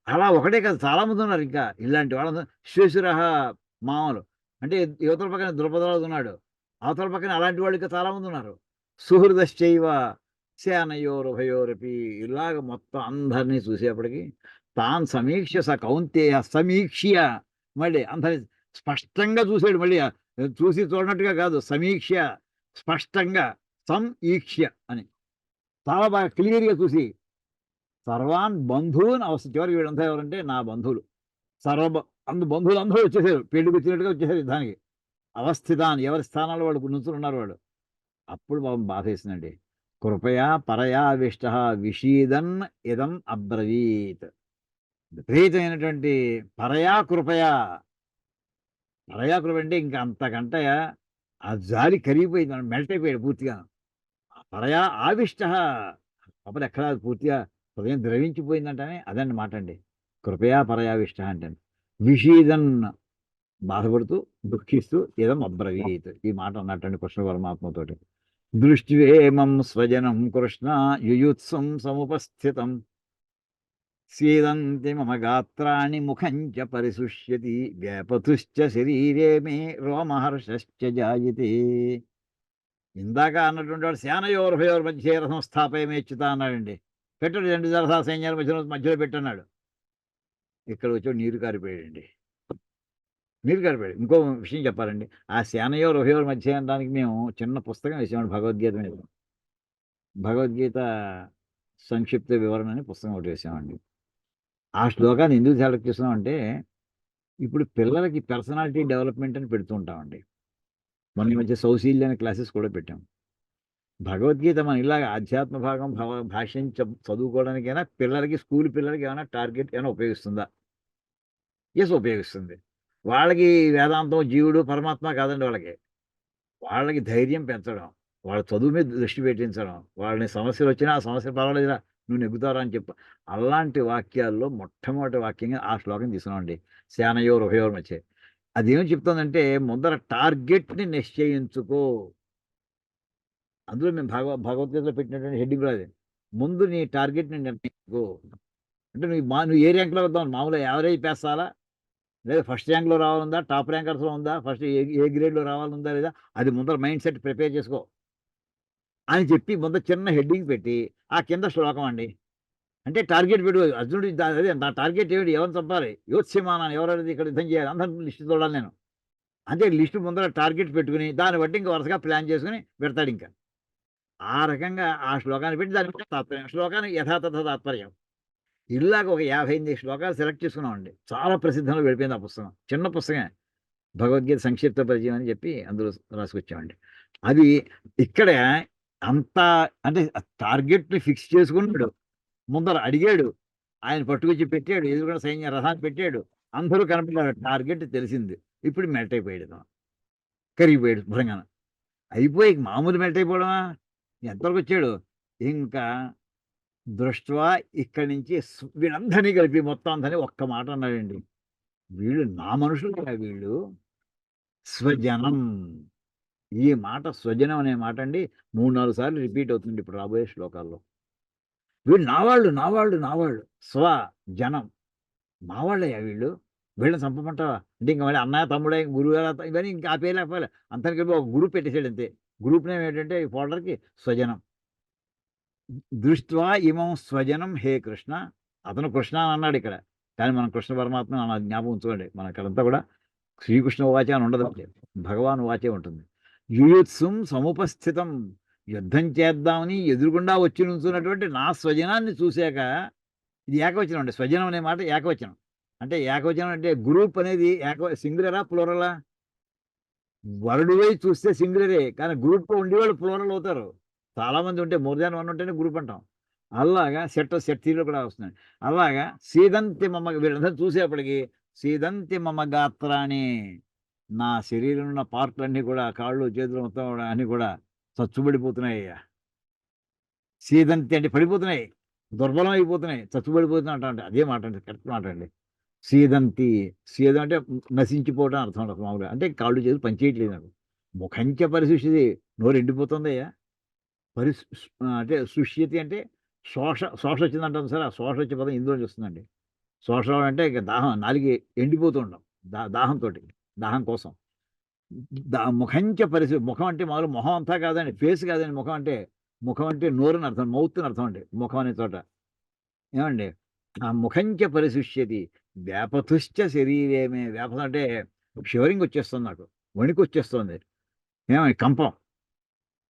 అలా ఒకటే కాదు చాలామంది ఉన్నారు. ఇంకా ఇలాంటి వాళ్ళందరూ శ్వేశురహ మామలు అంటే యువతల పక్కన ద్రుపదరాజు ఉన్నాడు, అవతల పక్కన అలాంటి వాళ్ళు ఇంకా చాలామంది ఉన్నారు. సుహృదశ్చైవ సేనయోరుభయోరపి ఇలాగ మొత్తం అందరినీ చూసేప్పటికి తాను కౌంతేయ సమీక్ష్య మళ్ళీ అందరి స్పష్టంగా చూశాడు. మళ్ళీ చూసి చూడనట్టుగా కాదు, సమీక్ష స్పష్టంగా సం ఈక్ష్య అని చాలా బాగా క్లియర్గా చూసి సర్వాన్ బంధువుని అవస్థ చివరికి వీళ్ళంతా ఎవరంటే నా బంధువులు బంధువులు అందరూ వచ్చేసారు, పెళ్లికి వచ్చినట్టుగా వచ్చేసారు యుద్ధానికి. అవస్థితాన్ ఎవరి స్థానాల్లో వాళ్ళు నుంచుని ఉన్నారు వాళ్ళు. అప్పుడు బాబు బాధ వేసిందండి. కృపయా పరయావిష్ట విషీదన్ ఇదం అబ్రవీత్. విపరీతమైనటువంటి పరయా కృప అంటే ఇంకా అంతకంటే ఆ జాలి కరిగిపోయింది, మెల్ట్ అయిపోయాడు పూర్తిగా. పరయా ఆవిష్ట అప్పుడు ఎక్కడ పూర్తిగా హృదయం ద్రవించిపోయిందంటనే అదండి మాట అండి. కృపయా పరయావిష్ట అంటే విషీదన్ బాధపడుతూ దుఃఖిస్తూ ఇదం అబ్రవీత్ ఈ మాట అన్నట్టండి కృష్ణ పరమాత్మతోటి. దృష్టివేమం స్వజనం కృష్ణ యుయుత్సం సముపస్థితం స్వేదంతి మమ గాత్రాణి ముఖం చ పరిశుష్యతి వ్యాపతుశ్చ శరీరే మే రోమహర్షశ్చ జాయతే. ఇందాక అన్నటువంటి వాడు సేనయోర్భయోర్ మధ్య రథం స్థాపయమేచ్యుత అన్నాడండి. పెట్టాడు, 2 జలసా సైన్యాల మధ్యలో పెట్టన్నాడు. ఇక్కడ వచ్చి నీరు కారిపోయాడండి. ఇంకో విషయం చెప్పాలండి. ఆ సేనయోర్ ఉభయోర్ మధ్య అనడానికి మేము చిన్న పుస్తకం వేసామండి భగవద్గీత మీద. భగవద్గీత సంక్షిప్త వివరణ అని పుస్తకం ఒకటి వేసామండి. ఆ శ్లోకాన్ని ఎందుకు సెలెక్ట్ చేస్తున్నామంటే ఇప్పుడు పిల్లలకి పర్సనాలిటీ డెవలప్మెంట్ అని పెడుతూ ఉంటామండి. మన ఈ మధ్య సౌశీల్య అనే క్లాసెస్ కూడా పెట్టాం. భగవద్గీత మన ఇలాగ ఆధ్యాత్మ భాగం భాష్యం చదువుకోవడానికైనా పిల్లలకి స్కూల్ పిల్లలకి ఏమైనా టార్గెట్ ఏమైనా ఉపయోగిస్తుందా? ఎస్, ఉపయోగిస్తుంది. వాళ్ళకి వేదాంతం జీవుడు పరమాత్మ కాదండి. వాళ్ళకి ధైర్యం పెంచడం, వాళ్ళ చదువు మీద దృష్టి పెట్టించడం, వాళ్ళని సమస్యలు వచ్చినా ఆ సమస్య పర్వాలేదురా నువ్వు నెగ్గుతారా అని చెప్పి అలాంటి వాక్యాల్లో మొట్టమొదటి వాక్యంగా ఆ శ్లోకం తీసుకున్నామండి. సేనయోర్ ఉభయోర్ మధ్య. అదేం చెప్తుందంటే ముందర టార్గెట్ని నిశ్చయించుకో. అందులో మేము భగవద్గీతలో పెట్టినటువంటి హెడ్డింగ్ అది. ముందు నీ టార్గెట్ని నిర్ణయించుకో. అంటే నువ్వు ఏ ర్యాంక్లో వద్దాం, మామూలుగా యావరేజ్ పేస్తాలా లేదా ఫస్ట్ ర్యాంక్లో రావాలందా, టాప్ ర్యాంకర్స్లో ఉందా, ఫస్ట్ ఏ గ్రేడ్లో రావాలందా లేదా, అది ముందర మైండ్ సెట్ ప్రిపేర్ చేసుకో అని చెప్పి ముందర చిన్న హెడ్డింగ్ పెట్టి ఆ కింద శ్లోకం అండి. అంటే టార్గెట్ పెట్టు. అర్జునుడు అదే నా టార్గెట్ ఏమిటి, ఎవరిని చంపాలి, యోత్స్యమానాన్ని ఎవరైతే ఇక్కడ యుద్ధం చేయాలి, అందరిని లిస్టు చూడాలి నేను. అంటే లిస్టు ముందర టార్గెట్ పెట్టుకుని దాన్ని బట్టి ఇంకా వరుసగా ప్లాన్ చేసుకుని పెడతాడు. ఇంకా ఆ రకంగా ఆ శ్లోకాన్ని పెట్టి దాని తాత్పర్యం, శ్లోకానికి యథాతథ తాత్పర్యం ఇలాగ ఒక 58 శ్లోకాలు సెలెక్ట్ చేసుకున్నామండి. చాలా ప్రసిద్ధంలో వెళ్ళిపోయింది ఆ పుస్తకం. చిన్న పుస్తకమే, భగవద్గీత సంక్షిప్త పరిచయం అని చెప్పి అందులో రాసుకొచ్చామండి. అది ఇక్కడ అంత అంటే టార్గెట్ని ఫిక్స్ చేసుకున్నాడు, ముందర అడిగాడు, ఆయన పట్టుకొచ్చి పెట్టాడు, ఎదురుగా సైన్య రథాన్ని పెట్టాడు, అందరూ కనపడ్డారు, టార్గెట్ తెలిసింది. ఇప్పుడు మెల్ట్ అయిపోయాడు, కరిగిపోయాడు భృంగన. అయిపోయి మామూలు మెల్ట్ అయిపోవడమా, ఎంతవరకు వచ్చాడు ఇంకా దృష్ట్వా ఇక్కడి నుంచి వీళ్ళందరినీ కలిపి మొత్తం అందరినీ ఒక్క మాట అన్నాడండి. వీళ్ళు నా మనుషులు కదా, వీళ్ళు స్వజనం. ఈ మాట స్వజనం అనే మాట అండి 3-4 సార్లు రిపీట్ అవుతుంది ఇప్పుడు రాబోయే శ్లోకాల్లో. వీళ్ళు నావాళ్ళు స్వజనం, మావాళ్ళయ్యా వీళ్ళు, వీళ్ళని చంపమంటావా అంటే ఇంకా మళ్ళీ అన్నయ్య తమ్ముడే గురువు ఇవన్నీ ఇంకా ఆ పేర్లు చెప్పాలి. అంతని కలిపి ఒక గ్రూప్ పెట్టేసాడు అంతే. గ్రూప్ నేమ్ ఏంటంటే ఈ ఫోల్డర్కి స్వజనం. దృష్ట్వా ఇమం స్వజనం హే కృష్ణ. అతను కృష్ణ అని అన్నాడు ఇక్కడ, కానీ మనం కృష్ణ పరమాత్మ జ్ఞాపకం ఉంచుకోండి. మన ఇక్కడంతా కూడా శ్రీకృష్ణ వాచే అని ఉండదు, భగవాన్ వాచే ఉంటుంది. యుయుత్సుం సముపస్థితం, యుద్ధం చేద్దామని ఎదురుగుండా వచ్చి నుంచున్నటువంటి నా స్వజనాన్ని చూశాక, ఇది ఏకవచనం అండి. స్వజనం అనే మాట ఏకవచనం. అంటే ఏకవచనం అంటే గ్రూప్ అనేది సింగులరా ప్లూరలా? వరుడువై చూస్తే సింగులరే, కానీ గ్రూప్లో ఉండేవాళ్ళు ప్లూరల్ అవుతారు. చాలామంది ఉంటే మోర్ దాన్ 1 ఉంటేనే గ్రూప్ అంటాం. అలాగా సెట్ థీలో కూడా వస్తున్నాయి. అలాగా సీదంతి మమ్మ, వీళ్ళందరూ చూసేప్పటికి సీదంతి మమ్మ గాత్రాన్ని, నా శరీరం ఉన్న పార్ట్లన్నీ కూడా, కాళ్ళు చేతులు మొత్తం అన్నీ కూడా చచ్చుబడిపోతున్నాయి. సీదంతి అంటే పడిపోతున్నాయి, దుర్బలం అయిపోతున్నాయి, చచ్చుబడిపోతున్నాయి అంటే అదే మాట అండి, కరెక్ట్ మాట అండి. సీదంతి, సీదం అంటే నశించిపోవడం అర్థం ఉండదు మామూలుగా. అంటే కాళ్ళు చేతులు పనిచేయట్లేదు నాకు. ముఖంచ పరిశుష్యది, నోరు ఎండిపోతుందయ్యా. అంటే శుష్యతి అంటే శోష వచ్చిందంటాం సార్. ఆ శోష వచ్చే పదం ఇందులో వస్తుందండి. శోష అంటే ఇక దాహం, నాలుగు ఎండిపోతూ ఉంటాం దాహంతో, దాహం కోసం. ముఖంచ ముఖం అంటే మామూలు మొహం అంతా కాదండి, ఫేస్ కాదండి. ముఖం అంటే నోరు అని అర్థం, మౌత్ అని అర్థం అండి ముఖం అనే చోట. ఏమండి, ఆ ముఖంచ పరిశుష్యతి వ్యాపతుశ్చ శరీరేమే. వ్యాపతం అంటే షివరింగ్ వచ్చేస్తుంది నాకు, వణికి వచ్చేస్తుంది, ఏమండి కంపం.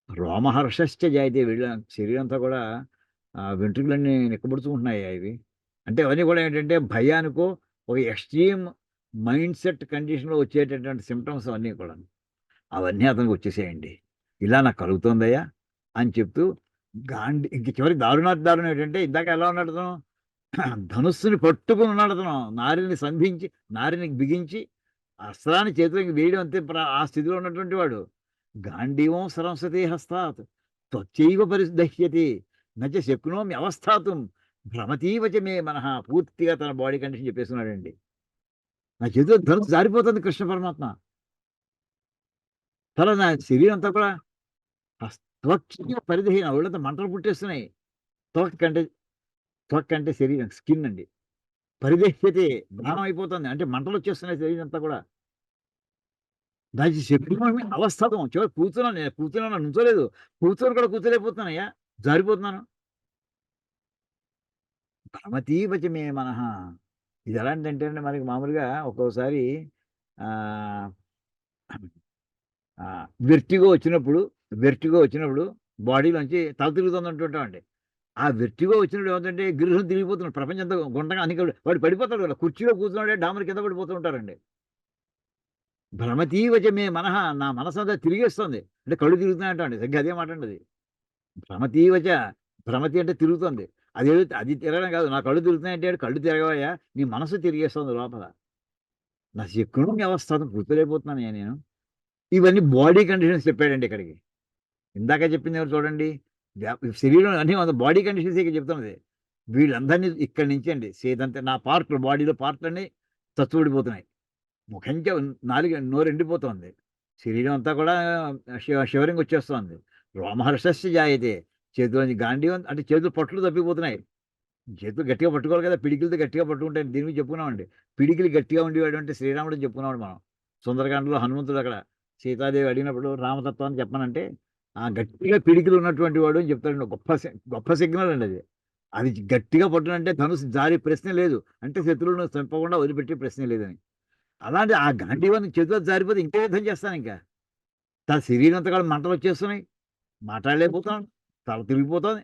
రోమహర్షశ్చ జాయితే వీళ్ళ శరీరం అంతా కూడా వెంట్రుకలన్నీ నిక్కబడుతుంటున్నాయి ఇవి. అంటే అవన్నీ కూడా ఏంటంటే భయానికో ఒక ఎక్స్‌ట్రీమ్ మైండ్ సెట్ కండిషన్‌లో వచ్చేటటువంటి సింప్టమ్స్ అవన్నీ కూడాను. అవన్నీ అతనికి వచ్చేసాయండి. ఇలా నాకు కలుగుతోందయ్యా అని చెప్తూ ఇంక చివరికి దారుణాతి దారుణం ఏంటంటే ఇందాక ఎలా ఉన్నాడు అతను? ధనుస్సుని పట్టుకొని ఉన్నాడు అతను. నారిని సంధించి, నారిని బిగించి అస్త్రాన్ని చేతిలోకి వేయడం అంతే ఆ స్థితిలో ఉన్నటువంటి వాడు. గాంధీవం సరంసతే హస్తాత్ త్వచ్చైవ పరిదహ్యతే నచ శక్నోమి అవస్థాతుం భ్రమతీవ చ మే మనః. పూర్తిగా తన బాడీ కండిషన్ చెప్పేస్తున్నాడండి. నా చేతిలో ధనుస్సు జారిపోతుంది కృష్ణ పరమాత్మ. నా శరీరం అంతా కూడా త్వచ్చైవ పరిదహి, నా ఒళ్ళంతా మంటలు పుట్టేస్తున్నాయి. త్వక్ అంటే త్వక్ అంటే శరీరం, స్కిన్ అండి. పరిదహ్యతే దహనం అయిపోతుంది. అంటే మంటలొచ్చేస్తున్నాయి శరీరం అంతా కూడా. దానికి శక్తిమయమైన అవస్థతం. చివరికి కూర్చున్నాను. నేను కూర్చున్నాను, నుంచోలేదు. కూర్చొని కూడా కూర్చోలేకపోతున్నానయ్యా. జారిపోతున్నాను. భ్రమతీవచ మే మనః. ఇది ఎలాంటిదంటే అండి మనకి మామూలుగా ఒక్కోసారి ఆహ్, వెర్టిగో వచ్చినప్పుడు బాడీలోంచి తల తిరుగుతుంది అంటుంటామండి. ఆ వెర్టిగో వచ్చినప్పుడు ఏమవుతుందంటే గిర్రున తిరిగిపోతున్నాడు. ప్రపంచం అంతా గుండ్రంగా అన్ని వాడు పడిపోతాడు కదా! కుర్చీలో కూర్చున్నాడే డామర్ కింద పడిపోతూ ఉంటారండి. భ్రమతీవచ మే మనః. నా మనసంతా తిరిగేస్తుంది. అంటే కళ్ళు తిరుగుతున్నాయంటండి. సరిగ్గా అదే మాట అండి అది. భ్రమతీవచ. భ్రమతి అంటే తిరుగుతోంది. అది తిరగడం కాదు. నా కళ్ళు తిరుగుతున్నాయంటే కళ్ళు తిరగవయ్యా. నీ మనసు తిరిగేస్తుంది లోపల. నా శక్నుని అవస్థను గుర్తులేకపోతున్నానయ్యా నేను. ఇవన్నీ బాడీ కండిషన్స్ చెప్పాడండి ఇక్కడికి. ఇందాక చెప్పింది ఎవరు చూడండి. శరీరం అన్నీ బాడీ కండిషన్సే ఇక్కడ చెప్తున్నది. వీళ్ళందరినీ ఇక్కడి నుంచి అండి సేదంతా నా పార్ట్‌లు, బాడీలో పార్ట్‌లన్నీ చచ్చుబడిపోతున్నాయి. ముఖంచ నోరు ఎండిపోతోంది. శరీరం అంతా కూడా షివరింగ్ వచ్చేస్తోంది. రోమహర్షస్య జాయతే. చేతిలోంచి గాంధీవం అంటే చేతులు పట్లు తప్పిపోతున్నాయి. చేతులు గట్టిగా పట్టుకోవాలి కదా! పిడికిలితో గట్టిగా పట్టుకుంటే దీని గురించి చెప్పుకున్నామండి. పిడికిలి గట్టిగా ఉండేవాడు అంటే శ్రీరాముడు అని చెప్పుకున్నాం మనం. సుందరకాండలో హనుమంతుడు అక్కడ సీతాదేవి అడిగినప్పుడు రామతత్వాన్ని చెప్పమనంటే, గట్టిగా పిడికిలి ఉన్నటువంటి వాడు అని చెప్తాడండి. గొప్ప సిగ్నల్ అండి అది. అది గట్టిగా పట్టునంటే ధనుస్సు జారే ప్రశ్నే లేదు. అంటే శత్రువులను చంపకుండా వదిలిపెట్టే ప్రశ్నే లేదని. అలాంటి ఆ గాంధీవం చేతిలో జారిపోతే ఇంకే యుద్ధం చేస్తానింకా. తన శరీరం అంతా కూడా మంటలొచ్చేస్తున్నాయి. మాట్లాడలేకపోతున్నాను. తల తిరిగిపోతోంది.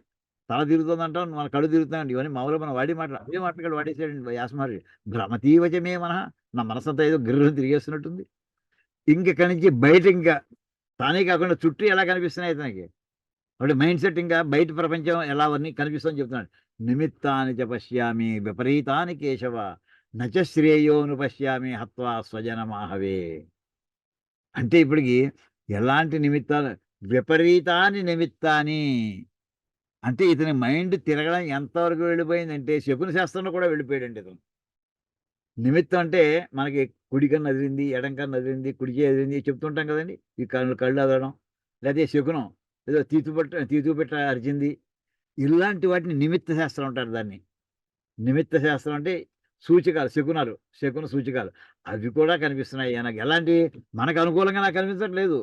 తల తిరుగుతోందంటాం. మన కళ్ళు తిరుగుతున్నాయండి. ఇవన్నీ మామూలుగా మనం వాడే మాటలు. అదే మాటలు ఇక్కడ వాడేసాడండి వ్యాస మహర్షి. భ్రమతీవచ మే మనః. నా మనసంతా ఏదో గిర్రున తిరిగేస్తున్నట్టుంది. ఇంకిక్కడి నుంచి బయట ఇంకా తానే కాకుండా చుట్టూ ఎలా కనిపిస్తున్నాయి ఇతనికి. వాడి మైండ్ సెట్ ఇంకా బయట ప్రపంచం ఎలా అవన్నీ కనిపిస్తుందని చెప్తున్నాడు. నిమిత్తాని చ పశ్యామి విపరీతాని కేశవ నచ శ్రేయోను పశ్యామి హత్వా స్వజనమాహవే. అంటే ఇప్పటికి ఎలాంటి నిమిత్తాలు విపరీతాని నిమిత్తాని. అంటే ఇతని మైండ్ తిరగడం ఎంతవరకు వెళ్ళిపోయిందంటే శకున శాస్త్రంలో కూడా వెళ్ళిపోయాడండి ఇతను. నిమిత్తం అంటే మనకి కుడి కన్ను అదిరింది, ఎడం కన్ను అదిరింది, కుడి చెయ్యి అదిరింది చెప్తుంటాం కదండీ! ఈ కళ్ళు అదరడం. లేతే శకునం ఏదో తీతు పెట్ట అరిచింది. ఇలాంటి వాటిని నిమిత్త శాస్త్రం అంటారు దాన్ని. నిమిత్త శాస్త్రం అంటే సూచకాలు, శకున సూచకాలు. అవి కూడా కనిపిస్తున్నాయి ఆయనకి. ఎలాంటివి? మనకు అనుకూలంగా నాకు కనిపించట్లేదు.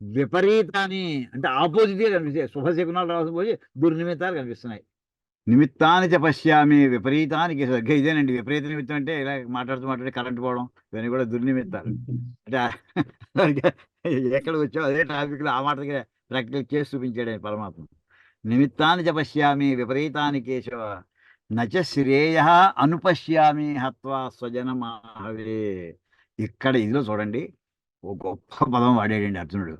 విపరీతాన్ని అంటే అపోజిట్‌గా కనిపిస్తాయి. శుభశకునాలు రాకపోయి దుర్నిమిత్తాలు కనిపిస్తున్నాయి. నిమిత్తాని చ పశ్యామి విపరీతానికి సరిగ్గా ఇదేనండి. విపరీత నిమిత్తం అంటే ఇలా మాట్లాడుతూ కరెంట్ పోవడం ఇవన్నీ కూడా దుర్నిమిత్తాలు. అంటే సరిగ్గా ఎక్కడికొచ్చామో అదే టాపిక్‌లో ఆ మాట దగ్గర ప్రాక్టికల్ చేసి చూపించాడు ఆయన పరమాత్మ. నిమిత్తాని చ పశ్యామి విపరీతాని కేశవ నచ శ్రేయః అనుపశ్యామి హత్వా స్వజనమాహవే. ఇక్కడ ఇదిలో చూడండి ఓ గొప్ప పదం వాడాడండి అర్జునుడు.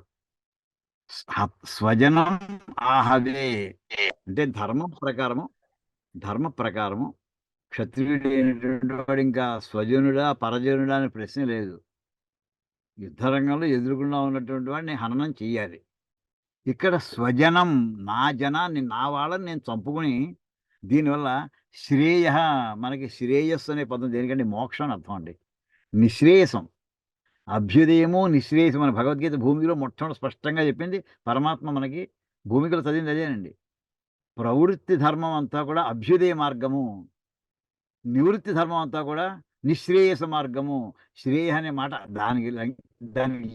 స్వజనం ఆహవే. అంటే ధర్మ ప్రకారము క్షత్రియుడైనటువంటి వాడు ఇంకా స్వజనుడా, పరజనుడా అనే ప్రశ్న లేదు. యుద్ధరంగంలో ఎదురుగుండా ఉన్నటువంటి వాడిని హననం చెయ్యాలి. ఇక్కడ స్వజనం నా జనాన్ని, నా వాళ్ళని నేను చంపుకొని దీనివల్ల శ్రేయః మనకి శ్రేయస్సు అనే పదం దేనికంటే మోక్షం అని అర్థం అండి. నిశ్రేయసం. అభ్యుదయము, నిశ్రేయసం అని భగవద్గీత భూమికలో మొట్టమొదటి స్పష్టంగా చెప్పింది పరమాత్మ మనకి. భూమికలో చదివింది అదేనండి. ప్రవృత్తి ధర్మం అంతా కూడా అభ్యుదయ మార్గము. నివృత్తి ధర్మం అంతా కూడా నిశ్రేయస మార్గము. శ్రేయ అనే మాట దానికి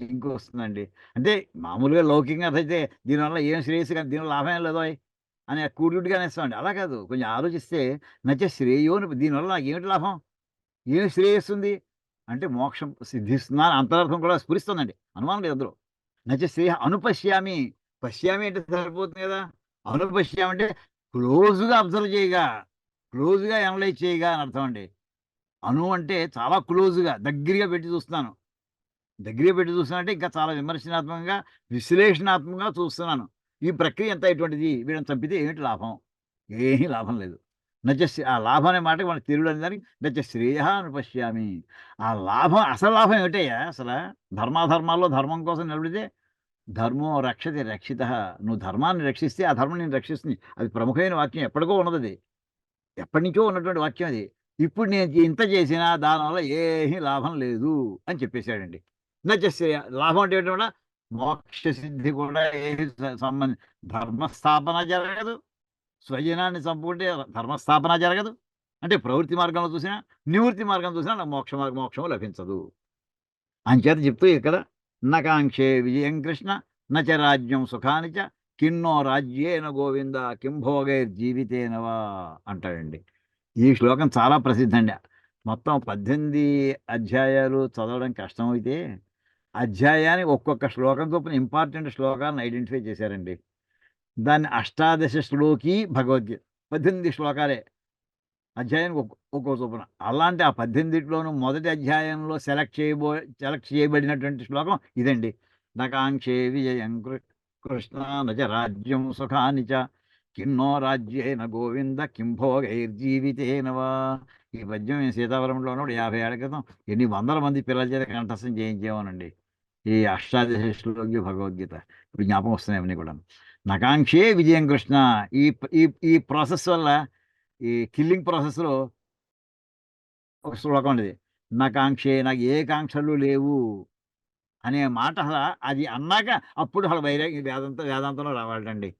లింక్ వస్తుందండి. అంటే మామూలుగా లౌకికంగా అర్థమైతే దీనివల్ల ఏం శ్రేయస్సు కానీ దీనివల్ల లాభం ఏం లేదోయ్ అని కూడుగుడ్డిగా అనేస్తామండి. అలా కాదు. కొంచెం ఆలోచిస్తే నచ శ్రేయోని దీనివల్ల నాకేమిటి లాభం? ఏం శ్రేయస్సుంది? అంటే మోక్షం సిద్ధిస్తుందా అని అంతరార్థం కూడా స్ఫురిస్తుందండి. అనుమానం లేదు అందులో. నచ శ్రేయః అనుపశ్యామి. పశ్యామి అంటే సరిపోతుంది కదా. అనుపశ్యామి అంటే క్లోజ్గా అబ్జర్వ్ చేయగా, క్లోజ్గా అనలైజ్ చేయగా అని అర్థం అండి. అను అంటే చాలా క్లోజ్గా దగ్గరగా పెట్టి చూస్తున్నాను. దగ్గరగా పెట్టి చూస్తున్నానంటే ఇంకా చాలా విమర్శనాత్మకంగా, విశ్లేషణాత్మకంగా చూస్తున్నాను. ఈ ప్రక్రియ ఎంత ఇటువంటిది, వీళ్ళని చంపితే ఏమిటి లాభం? ఏమీ లాభం లేదు. ఆ లాభం అనే మాటకి మన తెలుగులో అనేదానికి నచ శ్రేయః అనుపశ్యామి. ఆ లాభం, అసలు లాభం ఏమిటయ్యా అసల? ధర్మాధర్మాల్లో ధర్మం కోసం నిలబడితే ధర్మో రక్షతి రక్షితః. నువ్వు ధర్మాన్ని రక్షిస్తే ఆ ధర్మం నిన్ను రక్షిస్తుంది. అది ప్రముఖమైన వాక్యం, ఎప్పటికో ఉన్నదది. ఎప్పటినుంచో ఉన్నటువంటి వాక్యం అది. ఇప్పుడు నేను ఇంత చేసినా దానివల్ల ఏమీ లాభం లేదు అని చెప్పేసాడండి. శ్రేయ లాభం అంటే ఏంటంటే మోక్ష సిద్ధి కూడా ఏమి ధర్మస్థాపన జరగదు. స్వజనాన్ని చంపుకుంటే ధర్మస్థాపన జరగదు. అంటే ప్రవృత్తి మార్గంలో చూసినా, నివృత్తి మార్గం చూసినా నాకు మోక్షం లభించదు. అంచేత చెప్తూ ఇక్కడ నకాంక్షే విజయం కృష్ణ నచ రాజ్యం సుఖాని చ కిన్నో రాజ్యేన గోవింద కిం భోగైర్జీవితేన వా అంటాడండి. ఈ శ్లోకం చాలా ప్రసిద్ధండి. మొత్తం 18 అధ్యాయాలు చదవడం కష్టమైతే, అధ్యాయానికి ఒక్కొక్క శ్లోకం చొప్పున ఇంపార్టెంట్ శ్లోకాలను ఐడెంటిఫై చేశారండి. దాన్ని అష్టాదశ శ్లోకి భగవద్గీత. 18 శ్లోకాలే. అధ్యాయానికి ఒక్కో చొప్పున. అలాంటి ఆ 18లోనూ మొదటి అధ్యాయంలో సెలెక్ట్ చేయబడినటువంటి శ్లోకం ఇదండి. నకాంక్షే విజయం కృష్ణ నచ రాజ్యం సుఖాని చ కిన్నో రాజ్యేన గోవింద కిం భోగైర్జీవితేన వా. ఈ పద్యం మేము సీతావరంలో ఉన్నప్పుడు 50 ఏళ్ల క్రితం ఎన్ని వందల మంది పిల్లల చేత కంఠస్థం చేయించేవానండి. ఈ అష్టాదశ శ్లోకి భగవద్గీత. ఇప్పుడు జ్ఞాపకం వస్తున్నాయి అవన్నీ కూడా. నకాంక్షే విజయం కృష్ణ. ఈ ఈ ఈ ప్రాసెస్ వల్ల, ఈ కిల్లింగ్ ప్రాసెస్‌లో ఒక శ్లోకం ఉండేది. నకాంక్షే, నాకు ఏ కాంక్షలు లేవు అనే మాట అది అన్నాక అప్పుడు వైరాగ్యం వేదాంతంలో రావాలండి.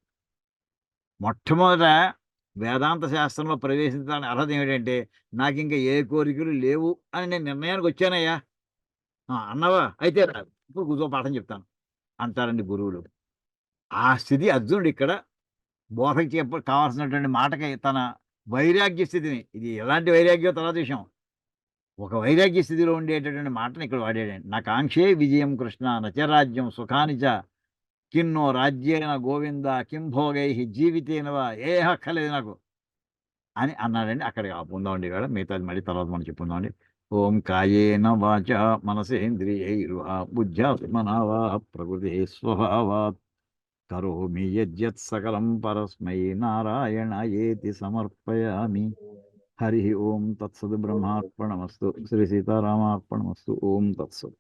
మొట్టమొదట వేదాంత శాస్త్రంలో ప్రవేశించడానికి అర్హత ఏమిటంటే, నాకింక ఏ కోరికలు లేవు అని నేను నిర్ణయానికి వచ్చానయ్యా. అన్నావా? అయితే రా, ఇప్పుడు కూర్చో పాఠం చెప్తాను అంటారండి గురువులు. ఆ స్థితి అర్జునుడు ఇక్కడ బోధకి కావాల్సినటువంటి మాటకి తన వైరాగ్య స్థితిని, ఇది ఎలాంటి వైరాగ్యం తర్వాత విషయం. ఒక వైరాగ్య స్థితిలో ఉండేటటువంటి మాటని ఇక్కడ వాడాడండి. నా కాంక్షే విజయం కృష్ణ నచరాజ్యం సుఖాని చ కిన్నో రాజ్యేన గోవింద కిం భోగై జీవితేన వా, ఏ అక్కర్లేదు నాకు అని అన్నాడండి. అక్కడికి ఆపుకుందామండి. ఇవాళ మిగతాది మళ్ళీ తర్వాత మనం చెప్పుకుందామండి. ఓం కాయేన వాచ మనసేంద్రియైర్వా బుద్ధ్యాత్మనా వా ప్రకృతి స్వభావాత్ కరోమి యజ్జత్ సకలం పరస్మై నారాయణయేతి సమర్పయామి. హరి ఓం తత్సద్. బ్రహ్మార్పణమస్తు. శ్రీ సీతారామార్పణమస్తు. ఓం తత్సత్.